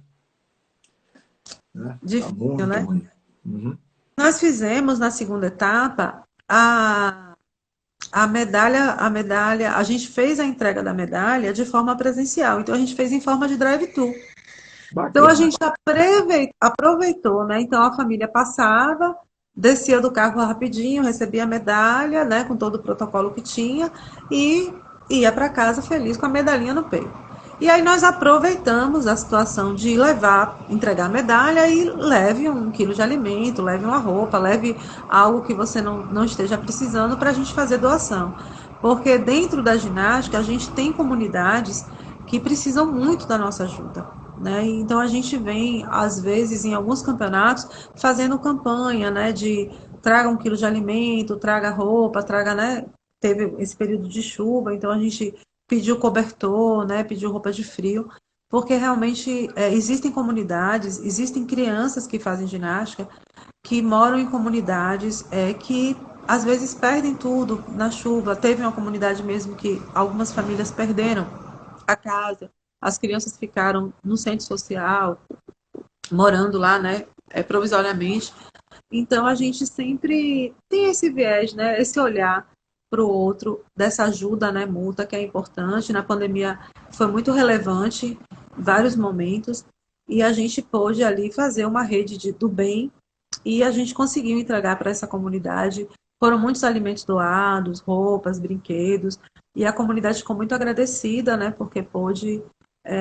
né, está difícil, muito né? ruim. Uhum. Nós fizemos na segunda etapa a gente fez a entrega da medalha de forma presencial, então a gente fez em forma de drive-thru. Então a Bacana. gente aproveitou, né? Então a família passava, descia do carro rapidinho, recebia a medalha, né? Com todo o protocolo que tinha e ia para casa feliz com a medalhinha no peito. E aí nós aproveitamos a situação de entregar a medalha e leve 1 quilo de alimento, leve uma roupa, leve algo que você não esteja precisando para a gente fazer doação. Porque dentro da ginástica a gente tem comunidades que precisam muito da nossa ajuda. Né? Então a gente vem, às vezes, em alguns campeonatos, fazendo campanha, né, de traga 1 quilo de alimento, traga roupa, traga, né? Teve esse período de chuva, então a gente pediu cobertor, né, pediu roupa de frio, porque realmente existem comunidades, existem crianças que fazem ginástica, que moram em comunidades que às vezes perdem tudo na chuva. Teve uma comunidade mesmo que algumas famílias perderam a casa, as crianças ficaram no centro social, morando lá, né, provisoriamente. Então a gente sempre tem esse viés, né, esse olhar para o outro, dessa ajuda, né, mútua, que é importante. Na pandemia foi muito relevante em vários momentos, e a gente pôde ali fazer uma rede do bem, e a gente conseguiu entregar para essa comunidade. Foram muitos alimentos doados, roupas, brinquedos, e a comunidade ficou muito agradecida, né, porque pôde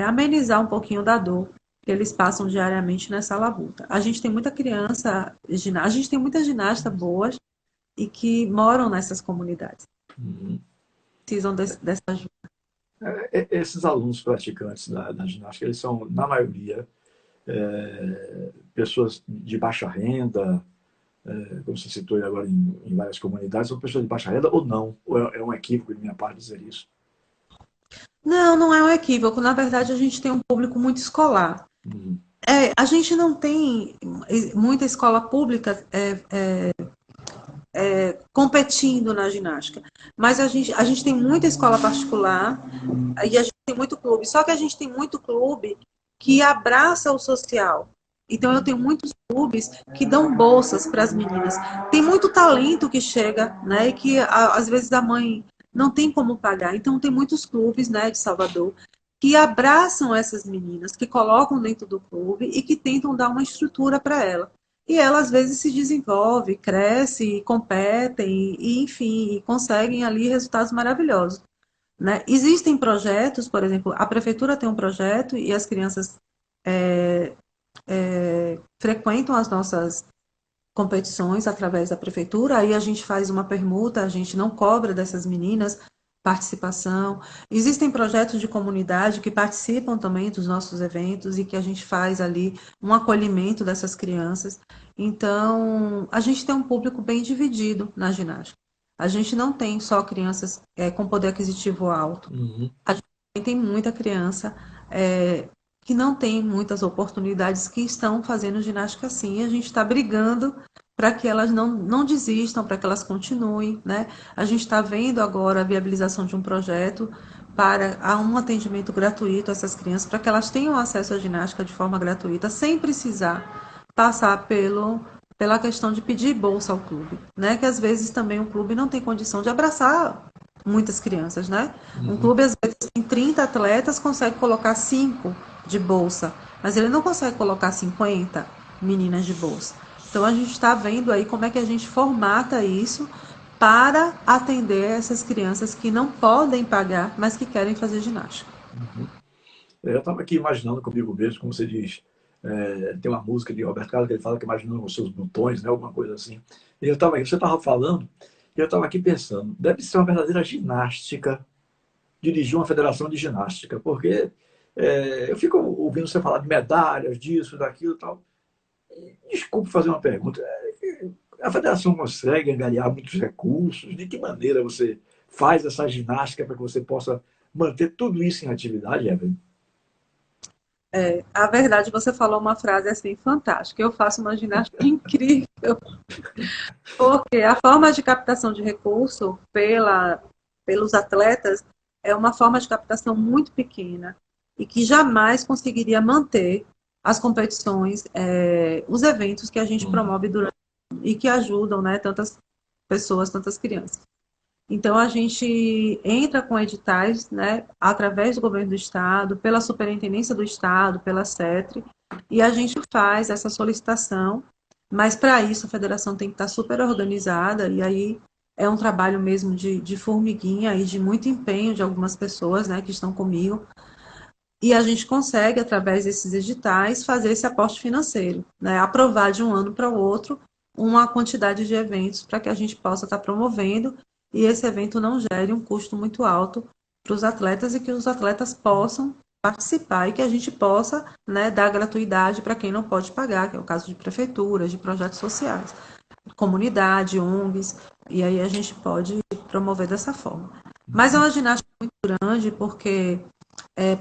amenizar um pouquinho da dor que eles passam diariamente nessa labuta. A gente tem muita criança, a gente tem muitas ginastas boas e que moram nessas comunidades. Uhum. Precisam dessa ajuda. Esses alunos praticantes da ginástica, eles são, na maioria, pessoas de baixa renda, como você citou aí agora em várias comunidades, são pessoas de baixa renda ou não? Ou é um equívoco de minha parte dizer isso? Não, não é um equívoco. Na verdade, a gente tem um público muito escolar. Uhum. A gente não tem muita escola pública competindo na ginástica, mas a gente tem muita escola particular e a gente tem muito clube. Só que a gente tem muito clube que abraça o social. Então, eu tenho muitos clubes que dão bolsas para as meninas. Tem muito talento que chega, né? E que às vezes a mãe não tem como pagar. Então, tem muitos clubes, né, de Salvador que abraçam essas meninas, que colocam dentro do clube e que tentam dar uma estrutura para ela. E ela, às vezes, se desenvolve, cresce, competem, e, enfim, conseguem ali resultados maravilhosos. Né? Existem projetos, por exemplo, a prefeitura tem um projeto e as crianças frequentam as nossas competições através da prefeitura, aí a gente faz uma permuta, a gente não cobra dessas meninas participação. Existem projetos de comunidade que participam também dos nossos eventos e que a gente faz ali um acolhimento dessas crianças. Então, a gente tem um público bem dividido na ginástica. A gente não tem só crianças com poder aquisitivo alto. Uhum. A gente tem muita criança que não tem muitas oportunidades que estão fazendo ginástica assim. E a gente está brigando para que elas não desistam, para que elas continuem. Né? A gente está vendo agora a viabilização de um projeto para um atendimento gratuito a essas crianças, para que elas tenham acesso à ginástica de forma gratuita, sem precisar passar pela questão de pedir bolsa ao clube. Né? Que às vezes também o clube não tem condição de abraçar muitas crianças. Né? Um Uhum. clube, às vezes, tem 30 atletas, consegue colocar 5 de bolsa, mas ele não consegue colocar 50 meninas de bolsa. Então, a gente está vendo aí como é que a gente formata isso para atender essas crianças que não podem pagar, mas que querem fazer ginástica. Uhum. Eu estava aqui imaginando comigo mesmo, como você diz, tem uma música de Roberto Carlos que ele fala que imaginando os seus botões, né, alguma coisa assim. E você estava falando, e eu estava aqui pensando, deve ser uma verdadeira ginástica dirigir uma federação de ginástica, porque eu fico ouvindo você falar de medalhas, disso, daquilo e tal. Desculpe fazer uma pergunta. A federação consegue angariar muitos recursos? De que maneira você faz essa ginástica para que você possa manter tudo isso em atividade, Evelyn? A verdade, você falou uma frase assim fantástica. Eu faço uma ginástica incrível, porque a forma de captação de recurso pelos atletas é uma forma de captação muito pequena e que jamais conseguiria manter as competições, os eventos que a gente promove durante e que ajudam, né, tantas pessoas, tantas crianças. Então, a gente entra com editais, né, através do governo do estado, pela superintendência do estado, pela CETRE, e a gente faz essa solicitação, mas para isso a federação tem que estar super organizada, e aí é um trabalho mesmo de formiguinha e de muito empenho de algumas pessoas, né, que estão comigo, e a gente consegue, através desses editais, fazer esse aporte financeiro, né, aprovar de um ano para o outro uma quantidade de eventos para que a gente possa estar promovendo e esse evento não gere um custo muito alto para os atletas e que os atletas possam participar e que a gente possa, né, dar gratuidade para quem não pode pagar, que é o caso de prefeituras, de projetos sociais, comunidade, ONGs, e aí a gente pode promover dessa forma. Mas é uma ginástica muito grande porque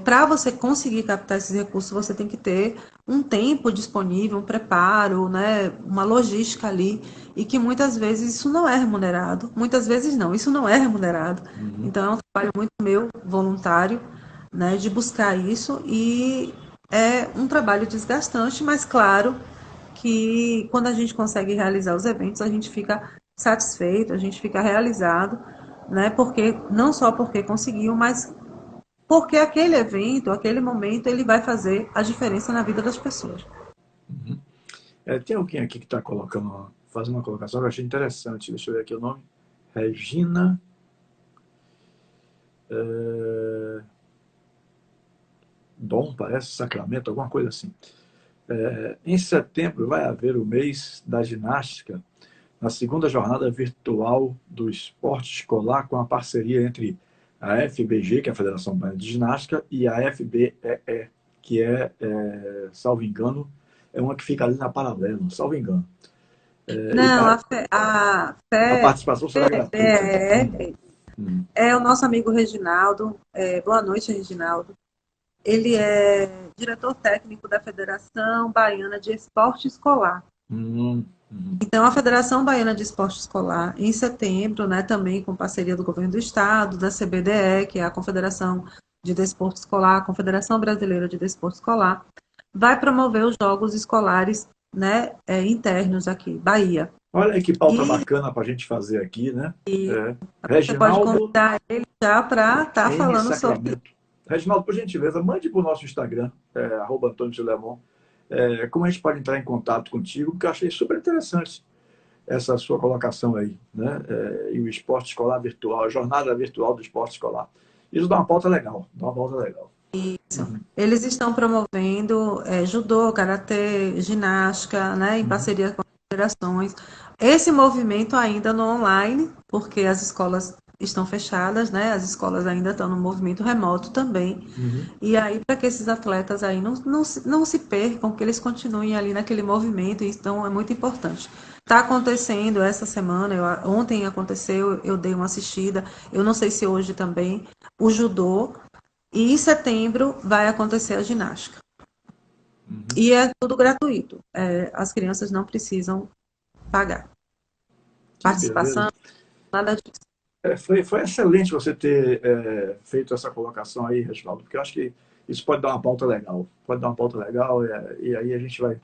para você conseguir captar esses recursos, você tem que ter um tempo disponível, um preparo, né, uma logística ali, e que muitas vezes isso não é remunerado. Muitas vezes não, isso não é remunerado. Uhum. Então é um trabalho muito meu, voluntário, né, de buscar isso, e é um trabalho desgastante, mas claro que quando a gente consegue realizar os eventos, a gente fica satisfeito, a gente fica realizado, né, porque não só porque conseguiu, mas porque aquele evento, aquele momento, ele vai fazer a diferença na vida das pessoas. Uhum. Tem alguém aqui que está fazendo uma colocação que eu achei interessante. Deixa eu ver aqui o nome. Regina. Dom, parece, Sacramento, alguma coisa assim. Em setembro vai haver o mês da ginástica, na segunda jornada virtual do esporte escolar, com a parceria entre a FBG, que é a Federação Baiana de Ginástica, e a FBEE, que salvo engano, é uma que fica ali na Paralela, salvo engano. E Não, a a fé participação será gratuita. é, Hum. é o nosso amigo Reginaldo. Boa noite, Reginaldo. Ele é diretor técnico da Federação Baiana de Esporte Escolar. Hum. Então, a Federação Baiana de Esporte Escolar, em setembro, né, também com parceria do Governo do Estado, da CBDE, que é a Confederação de Desporto Escolar, a Confederação Brasileira de Desporto Escolar, vai promover os jogos escolares, né, internos aqui, Bahia. Olha aí que pauta E bacana para a gente fazer aqui, né? É. você pode Reginaldo convidar ele já para estar N. falando sobre. Sacramento. Reginaldo, por gentileza, mande para o nosso Instagram, @AntônioSilemon, como a gente pode entrar em contato contigo, porque eu achei super interessante essa sua colocação aí, né? E o esporte escolar virtual, a jornada virtual do esporte escolar. Isso dá uma pauta legal, dá uma pauta legal. Uhum. Eles estão promovendo judô, karatê, ginástica, né, em Uhum. parceria com as federações. Esse movimento ainda no online, porque as escolas estão fechadas, né? As escolas ainda estão no movimento remoto também. Uhum. E aí, para que esses atletas aí não se percam, que eles continuem ali naquele movimento, então é muito importante. Está acontecendo essa semana, ontem aconteceu, eu dei uma assistida, eu não sei se hoje também, o judô, e em setembro vai acontecer a ginástica. Uhum. E é tudo gratuito. As crianças não precisam pagar. Que beleza. Participação, nada disso. Foi excelente você ter feito essa colocação aí, Reginaldo, porque eu acho que isso pode dar uma pauta legal. Pode dar uma pauta legal, e aí a gente vai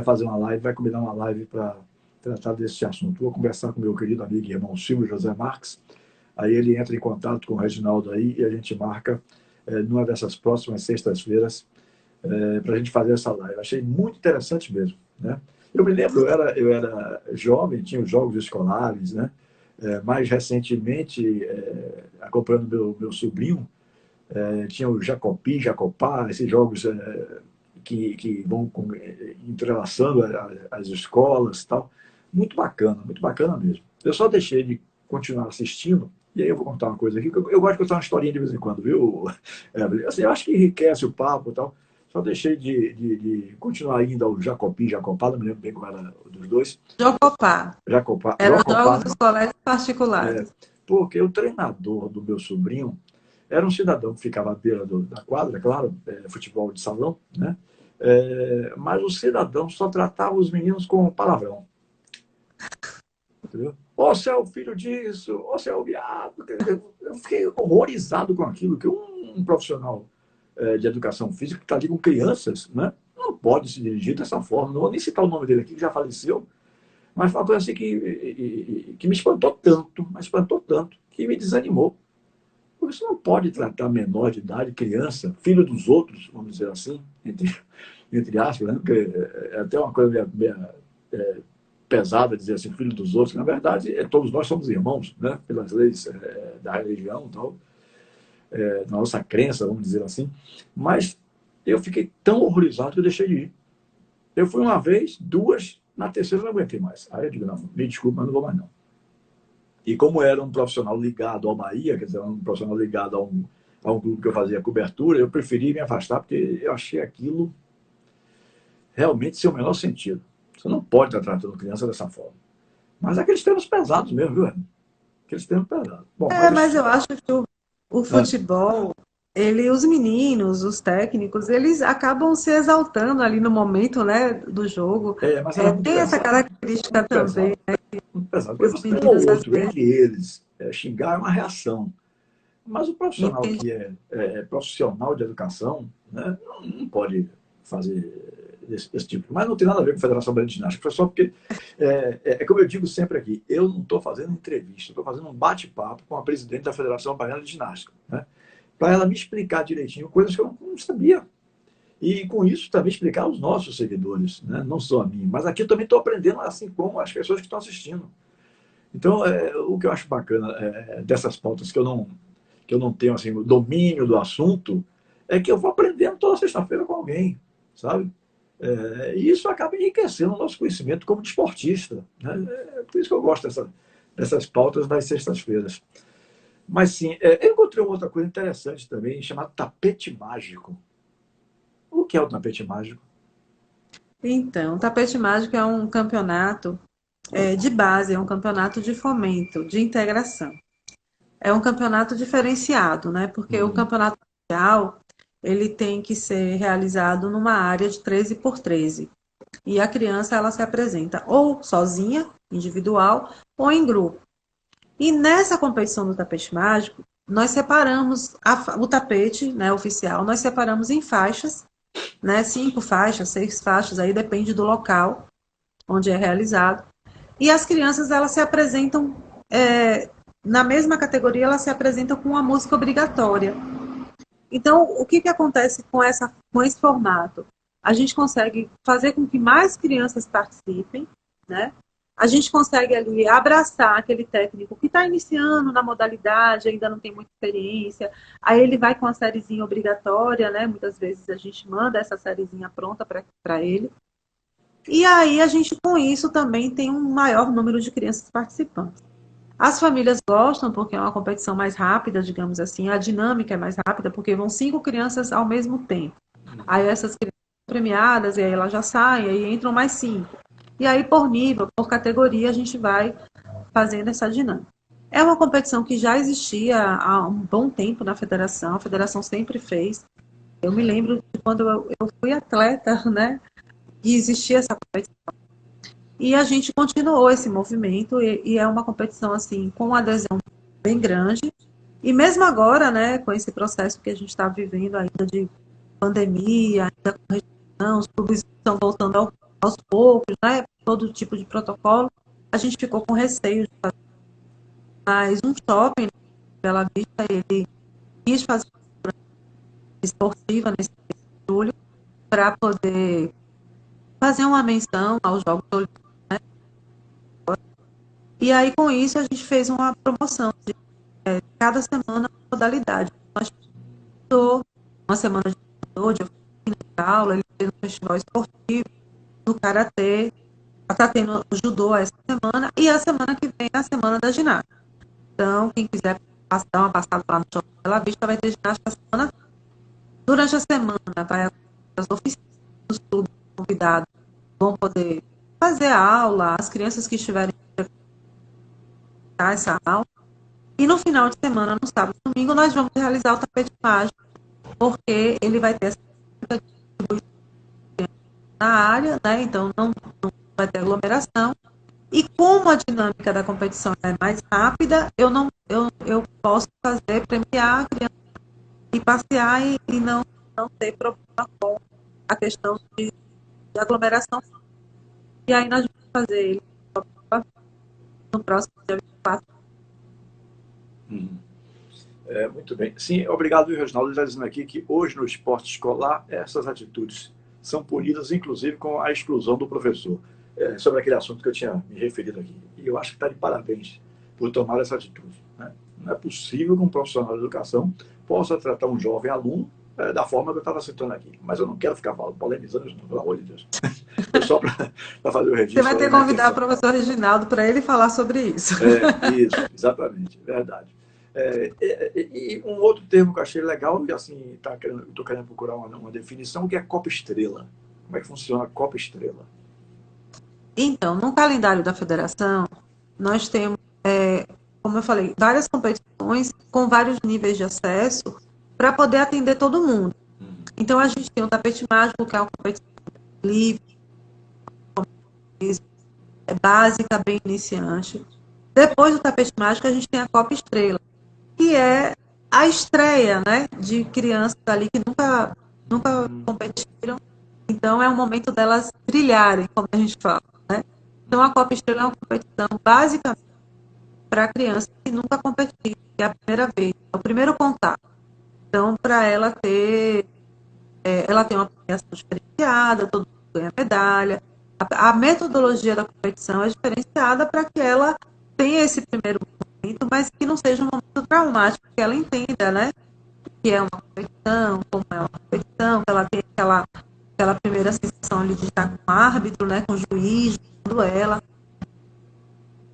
fazer uma live, vai combinar uma live para tratar desse assunto. Vou conversar com meu querido amigo e irmão Silvio José Marques, aí ele entra em contato com o Reginaldo aí e a gente marca numa dessas próximas sextas-feiras para a gente fazer essa live. Achei muito interessante mesmo, né? Eu me lembro, eu era jovem, tinha os jogos escolares, né? Mais recentemente, acompanhando meu sobrinho, tinha o Jacopi, Jacopá, esses jogos que vão entrelaçando as escolas e tal. Muito bacana mesmo. Eu só deixei de continuar assistindo, e aí eu vou contar uma coisa aqui, que eu gosto de contar uma historinha de vez em quando, viu? Assim, eu acho que enriquece o papo e tal. Só deixei de continuar indo ao Jacopi, Jacopá, não me lembro bem como era dos dois. Jocopá. Jacopá, Eram Jocopá, jogos né? dos colégios particulares. Porque o treinador do meu sobrinho era um cidadão que ficava à beira da quadra, claro, futebol de salão, né? Mas o cidadão só tratava os meninos com palavrão. Entendeu? Ou você é o filho disso, ou você é o viado. Eu fiquei horrorizado com aquilo, que um profissional de educação física que está ali com crianças, né? Não pode se dirigir dessa forma. Não vou nem citar o nome dele aqui, que já faleceu, mas foi uma coisa assim que me espantou tanto, que me desanimou. Porque você não pode tratar menor de idade, criança, filho dos outros, vamos dizer assim, entre aspas, né? Porque é até uma coisa pesada dizer assim, filho dos outros. Na verdade, todos nós somos irmãos, né? Pelas leis da religião, tal, da nossa crença, vamos dizer assim. Mas eu fiquei tão horrorizado que eu deixei de ir. Eu fui uma vez, duas, na terceira eu não aguentei mais. Aí eu digo, não, me desculpe, mas não vou mais não. E como era um profissional ligado ao Bahia, quer dizer, um profissional ligado a um clube que eu fazia cobertura, eu preferi me afastar porque eu achei aquilo realmente sem o menor sentido. Você não pode estar tratando criança dessa forma. Mas aqueles termos pesados mesmo, viu? Aqueles termos pesados. Bom, Mas mas. eu acho que o futebol, os meninos, os técnicos, eles acabam se exaltando ali no momento, né, do jogo. Mas era muito Tem essa pesado. característica Muito também, pesado. Muito pesado. Porque os você tem um meninos ou às outro vezes entre eles. Xingar é uma reação. Mas o profissional entendem. que é profissional de educação, né, não pode fazer esse tipo. Mas não tem nada a ver com a Federação Brasileira de Ginástica. Foi só porque, como eu digo sempre aqui, eu não estou fazendo entrevista, estou fazendo um bate-papo com a presidente da Federação Baiana de Ginástica, né, para ela me explicar direitinho coisas que eu não sabia. E com isso também explicar aos nossos seguidores, né, não só a mim. Mas aqui eu também estou aprendendo, assim como as pessoas que estão assistindo. Então, o que eu acho bacana dessas pautas que eu não tenho assim, o domínio do assunto, é que eu vou aprendendo toda sexta-feira com alguém, sabe? E isso acaba enriquecendo o nosso conhecimento como desportista. Né? Por isso que eu gosto dessas pautas das sextas-feiras. Mas sim, eu encontrei uma outra coisa interessante também, chamada tapete mágico. O que é o tapete mágico? Então, o Tapete Mágico é um campeonato de base, é um campeonato de fomento, de integração. É um campeonato diferenciado, né? Porque o campeonato mundial, ele tem que ser realizado numa área de 13 por 13. E a criança, ela se apresenta ou sozinha, individual, ou em grupo. E nessa competição do tapete mágico, nós separamos o tapete, né, oficial, nós separamos em faixas, né, 5 faixas, 6 faixas, aí depende do local onde é realizado. E as crianças, elas se apresentam, na mesma categoria, elas se apresentam com uma música obrigatória. Então, o que acontece com esse formato? A gente consegue fazer com que mais crianças participem, né? A gente consegue ali abraçar aquele técnico que está iniciando na modalidade, ainda não tem muita experiência, aí ele vai com a sériezinha obrigatória, né? Muitas vezes a gente manda essa sériezinha pronta para ele. E aí a gente, com isso, também tem um maior número de crianças participantes. As famílias gostam porque é uma competição mais rápida, digamos assim, a dinâmica é mais rápida, porque vão 5 crianças ao mesmo tempo. Aí essas crianças são premiadas, e aí elas já saem, aí entram mais 5. E aí, por nível, por categoria, a gente vai fazendo essa dinâmica. É uma competição que já existia há um bom tempo na federação, a federação sempre fez. Eu me lembro de quando eu fui atleta, né, e existia essa competição. E a gente continuou esse movimento, e é uma competição, assim, com uma adesão bem grande. E mesmo agora, né, com esse processo que a gente está vivendo ainda de pandemia, ainda com restrição, os clubes estão voltando aos poucos, né, todo tipo de protocolo, a gente ficou com receio de fazer. Mas um shopping, Bela Vista, ele quis fazer uma esportiva nesse julho para poder fazer uma menção aos Jogos Olímpicos. E aí, com isso, a gente fez uma promoção de cada semana uma modalidade. Nós fizemos uma semana de judô, de aula, ele fez um festival esportivo, no karatê, está tendo o judô essa semana, e a semana que vem é a semana da ginástica. Então, quem quiser dar uma passada lá no Shopping Bela Vista, vai ter ginástica a semana. Durante a semana, vai as oficinas, os clubes convidados vão poder fazer a aula, as crianças que estiverem essa aula. E no final de semana, no sábado e domingo, nós vamos realizar o tapete mágico, porque ele vai ter essa distribuição na área, né? Então não vai ter aglomeração. E como a dinâmica da competição é mais rápida, eu posso premiar a criança e passear e não ter problema com a questão de aglomeração. E aí nós vamos fazer ele no próximo dia 24. Muito bem. Sim, obrigado, Reginaldo. Ele está dizendo aqui que hoje no esporte escolar essas atitudes são punidas, inclusive com a exclusão do professor. Sobre aquele assunto que eu tinha me referido aqui. E eu acho que está de parabéns por tomar essa atitude. Né? Não é possível que um profissional de educação possa tratar um jovem aluno da forma que eu estava citando aqui. Mas eu não quero ficar polemizando isso, pelo amor de Deus. Foi só para fazer o registro. Você vai ter que convidar o professor Reginaldo para ele falar sobre isso. Isso, exatamente, verdade. E um outro termo que eu achei legal, e assim, estou querendo procurar uma definição, que é Copa Estrela. Como é que funciona a Copa Estrela? Então, no calendário da federação, nós temos, como eu falei, várias competições com vários níveis de acesso para poder atender todo mundo. Então, a gente tem o tapete mágico, que é uma competição livre, básica, bem iniciante. Depois do tapete mágico, a gente tem a Copa Estrela, que é a estreia, né, de crianças ali que nunca competiram. Então, é o momento delas brilharem, como a gente fala. Né? Então, a Copa Estrela é uma competição basicamente para crianças que nunca competiram, que é a primeira vez, é o primeiro contato. Então, para ela ter, ela tem uma premiação diferenciada, todo mundo ganha medalha. A metodologia da competição é diferenciada para que ela tenha esse primeiro momento, mas que não seja um momento traumático, que ela entenda, né? Que é uma competição, como é uma competição, que ela tem aquela primeira sensação ali de estar com o árbitro, né, com o juiz, julgando ela.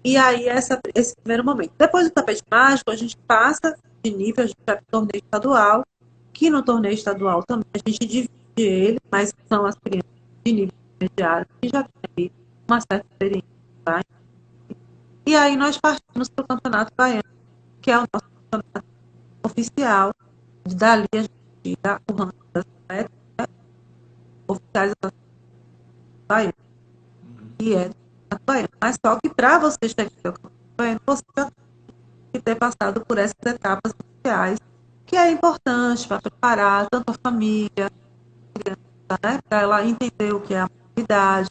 E aí, esse primeiro momento. Depois do tapete mágico, a gente passa de nível, a gente vai para o torneio estadual, que no torneio estadual também a gente divide ele, mas são as crianças de nível intermediário que já têm uma certa experiência, tá? E aí nós partimos para o Campeonato Baiano, que é o nosso campeonato oficial. Dali a gente tira o ranking das atletas, né, oficiais da Bahia, e é do Campeonato Baiano. Mas só que para você chegar ao Campeonato Baiano, você tem que ter passado por essas etapas iniciais, que é importante para preparar tanto a família, a criança, né, para ela entender o que é a maternidade.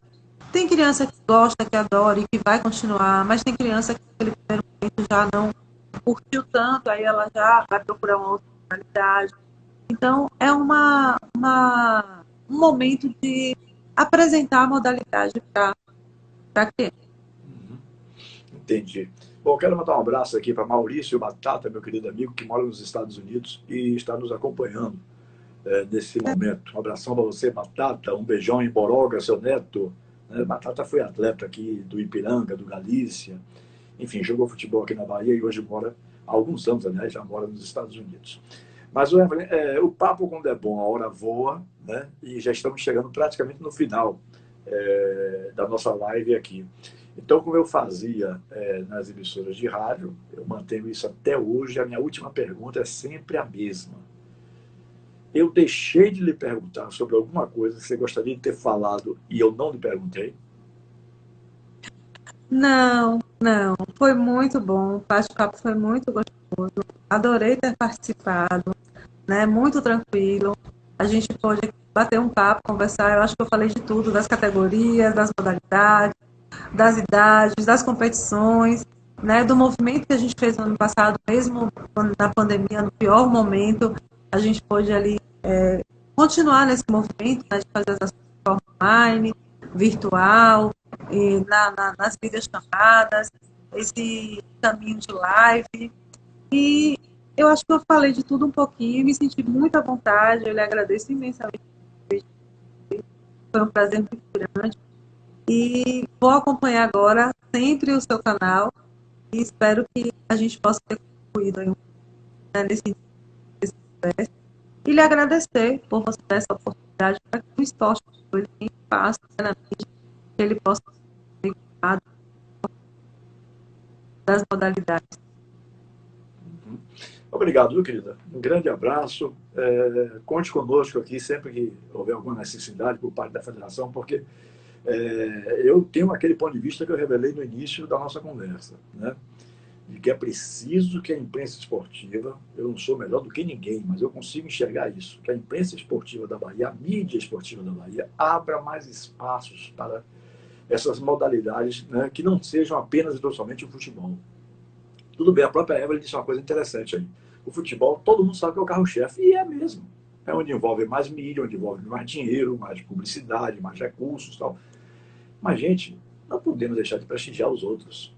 Tem criança que gosta, que adora e que vai continuar, mas tem criança que naquele primeiro momento já não curtiu tanto, aí ela já vai procurar uma outra modalidade. Então, é um momento de apresentar a modalidade para a criança. Entendi. Bom, quero mandar um abraço aqui para Maurício Batata, meu querido amigo, que mora nos Estados Unidos e está nos acompanhando nesse momento. Um abração para você, Batata. Um beijão em Boroga, seu neto. Batata foi atleta aqui do Ipiranga, do Galícia. Enfim, jogou futebol aqui na Bahia e hoje mora, há alguns anos, aliás, já mora nos Estados Unidos. Mas o papo, quando é bom, a hora voa, né? E já estamos chegando praticamente no final da nossa live aqui. Então, como eu fazia nas emissoras de rádio, eu mantenho isso até hoje. A minha última pergunta é sempre a mesma. Eu deixei de lhe perguntar sobre alguma coisa que você gostaria de ter falado e eu não lhe perguntei? Não, não, foi muito bom, o bate-papo foi muito gostoso, adorei ter participado, né? Muito tranquilo. A gente pôde bater um papo, conversar. Eu acho que eu falei de tudo, das categorias, das modalidades, das idades, das competições, né? Do movimento que a gente fez no ano passado, mesmo na pandemia, no pior momento, a gente pôde ali continuar nesse movimento, né? De fazer as ações de forma online, virtual, e nas videochamadas, esse caminho de live. E eu acho que eu falei de tudo um pouquinho, me senti muito à vontade, eu lhe agradeço imensamente. Foi um prazer muito grande. E vou acompanhar agora sempre o seu canal e espero que a gente possa ter concluído nesse processo. E lhe agradecer por você dar essa oportunidade para que o esporte ele faça, né, que ele possa ser ligado das modalidades. Obrigado, viu, querida? Um grande abraço. Conte conosco aqui sempre que houver alguma necessidade por parte da federação, porque eu tenho aquele ponto de vista que eu revelei no início da nossa conversa, né? De que é preciso que a imprensa esportiva, eu não sou melhor do que ninguém, mas eu consigo enxergar isso, que a imprensa esportiva da Bahia, a mídia esportiva da Bahia, abra mais espaços para essas modalidades, né, que não sejam apenas e totalmente o futebol. Tudo bem, a própria Evelyn disse uma coisa interessante aí. O futebol, todo mundo sabe que é o carro-chefe, e é mesmo. É onde envolve mais mídia, onde envolve mais dinheiro, mais publicidade, mais recursos e tal. Mas, gente, não podemos deixar de prestigiar os outros.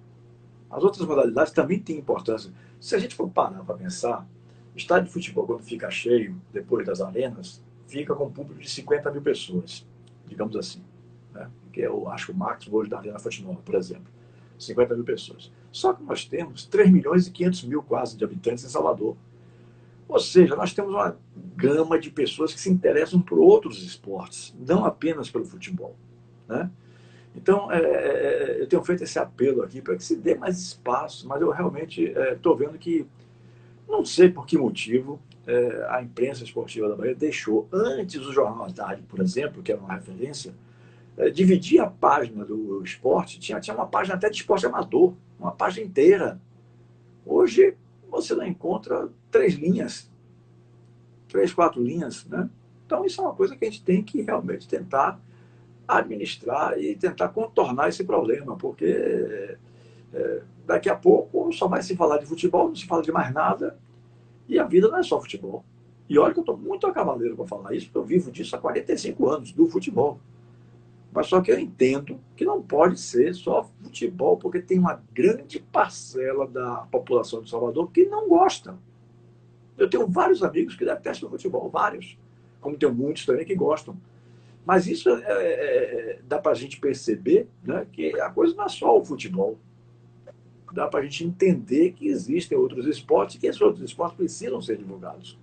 As outras modalidades também têm importância. Se a gente for parar para pensar, estádio de futebol, quando fica cheio, depois das arenas, fica com um público de 50 mil pessoas, digamos assim. Né? Que eu acho o máximo hoje da Arena Fonte Nova, por exemplo. 50 mil pessoas. Só que nós temos 3 milhões e 500 mil quase de habitantes em Salvador. Ou seja, nós temos uma gama de pessoas que se interessam por outros esportes, não apenas pelo futebol. Né? Então, eu tenho feito esse apelo aqui para que se dê mais espaço, mas eu realmente estou vendo que, não sei por que motivo, a imprensa esportiva da Bahia deixou, antes do Jornal à Tarde, por exemplo, que era uma referência, dividir a página do esporte, tinha uma página até de esporte amador, uma página inteira. Hoje, você não encontra 3 linhas, 3, 4 linhas, né? Então, isso é uma coisa que a gente tem que realmente tentar administrar e tentar contornar esse problema, porque daqui a pouco só vai se falar de futebol, não se fala de mais nada, e a vida não é só futebol. E olha que eu estou muito a cavaleiro para falar isso, porque eu vivo disso há 45 anos, do futebol. Mas só que eu entendo que não pode ser só futebol, porque tem uma grande parcela da população de Salvador que não gosta. Eu tenho vários amigos que detestam futebol, vários. Como tenho muitos também que gostam. Mas isso dá para a gente perceber, né, que a coisa não é só o futebol. Dá para a gente entender que existem outros esportes e que esses outros esportes precisam ser divulgados.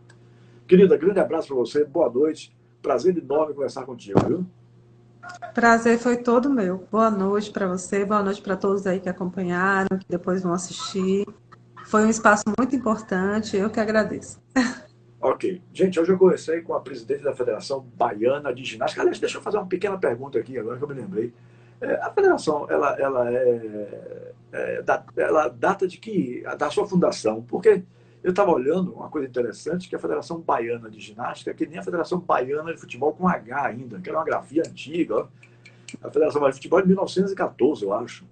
Querida, grande abraço para você, boa noite. Prazer enorme conversar contigo, viu? Prazer foi todo meu. Boa noite para você, boa noite para todos aí que acompanharam, que depois vão assistir. Foi um espaço muito importante, eu que agradeço. Ok. Gente, hoje eu conversei com a presidente da Federação Baiana de Ginástica. Aliás, deixa eu fazer uma pequena pergunta aqui, agora que eu me lembrei. A federação, ela data de que, da sua fundação? Porque eu estava olhando uma coisa interessante, que a Federação Baiana de Ginástica, que nem a Federação Baiana de Futebol com H ainda, que era uma grafia antiga. Ó. A Federação Baiana de Futebol é de 1914, eu acho.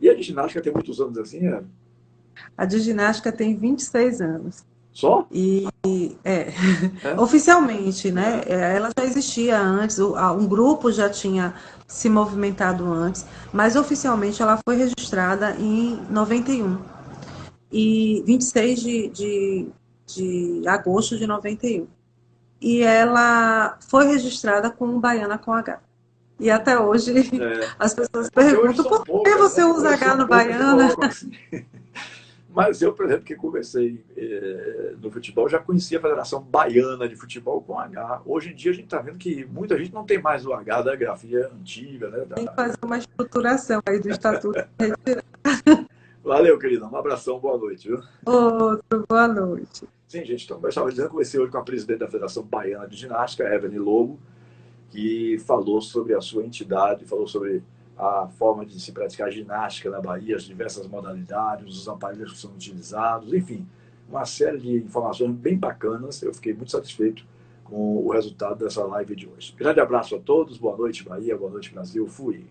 E a de ginástica tem muitos anos assim, é? A de ginástica tem 26 anos. Só? E É? oficialmente, né? Ela já existia antes, um grupo já tinha se movimentado antes, mas oficialmente ela foi registrada em 91 e 26 de agosto de 91. E ela foi registrada como Baiana com H. E até hoje É. as pessoas Porque hoje perguntam são por que poucas, você né? usa Hoje H são no poucas que Baiana? colocam assim. Mas eu, por exemplo, que comecei no futebol, já conhecia a Federação Baiana de Futebol com H. Hoje em dia a gente está vendo que muita gente não tem mais o H da grafia antiga, né? Tem que fazer uma estruturação aí do estatuto. Valeu, querida. Um abração, boa noite. Viu? Outro, boa noite. Sim, gente, então, eu estava dizendo, conversei hoje com a presidente da Federação Baiana de Ginástica, Evelyn Lobo, que falou sobre a sua entidade, falou sobre a forma de se praticar ginástica na Bahia, as diversas modalidades, os aparelhos que são utilizados, enfim, uma série de informações bem bacanas. Eu fiquei muito satisfeito com o resultado dessa live de hoje. Grande abraço a todos, boa noite, Bahia, boa noite, Brasil. Fui.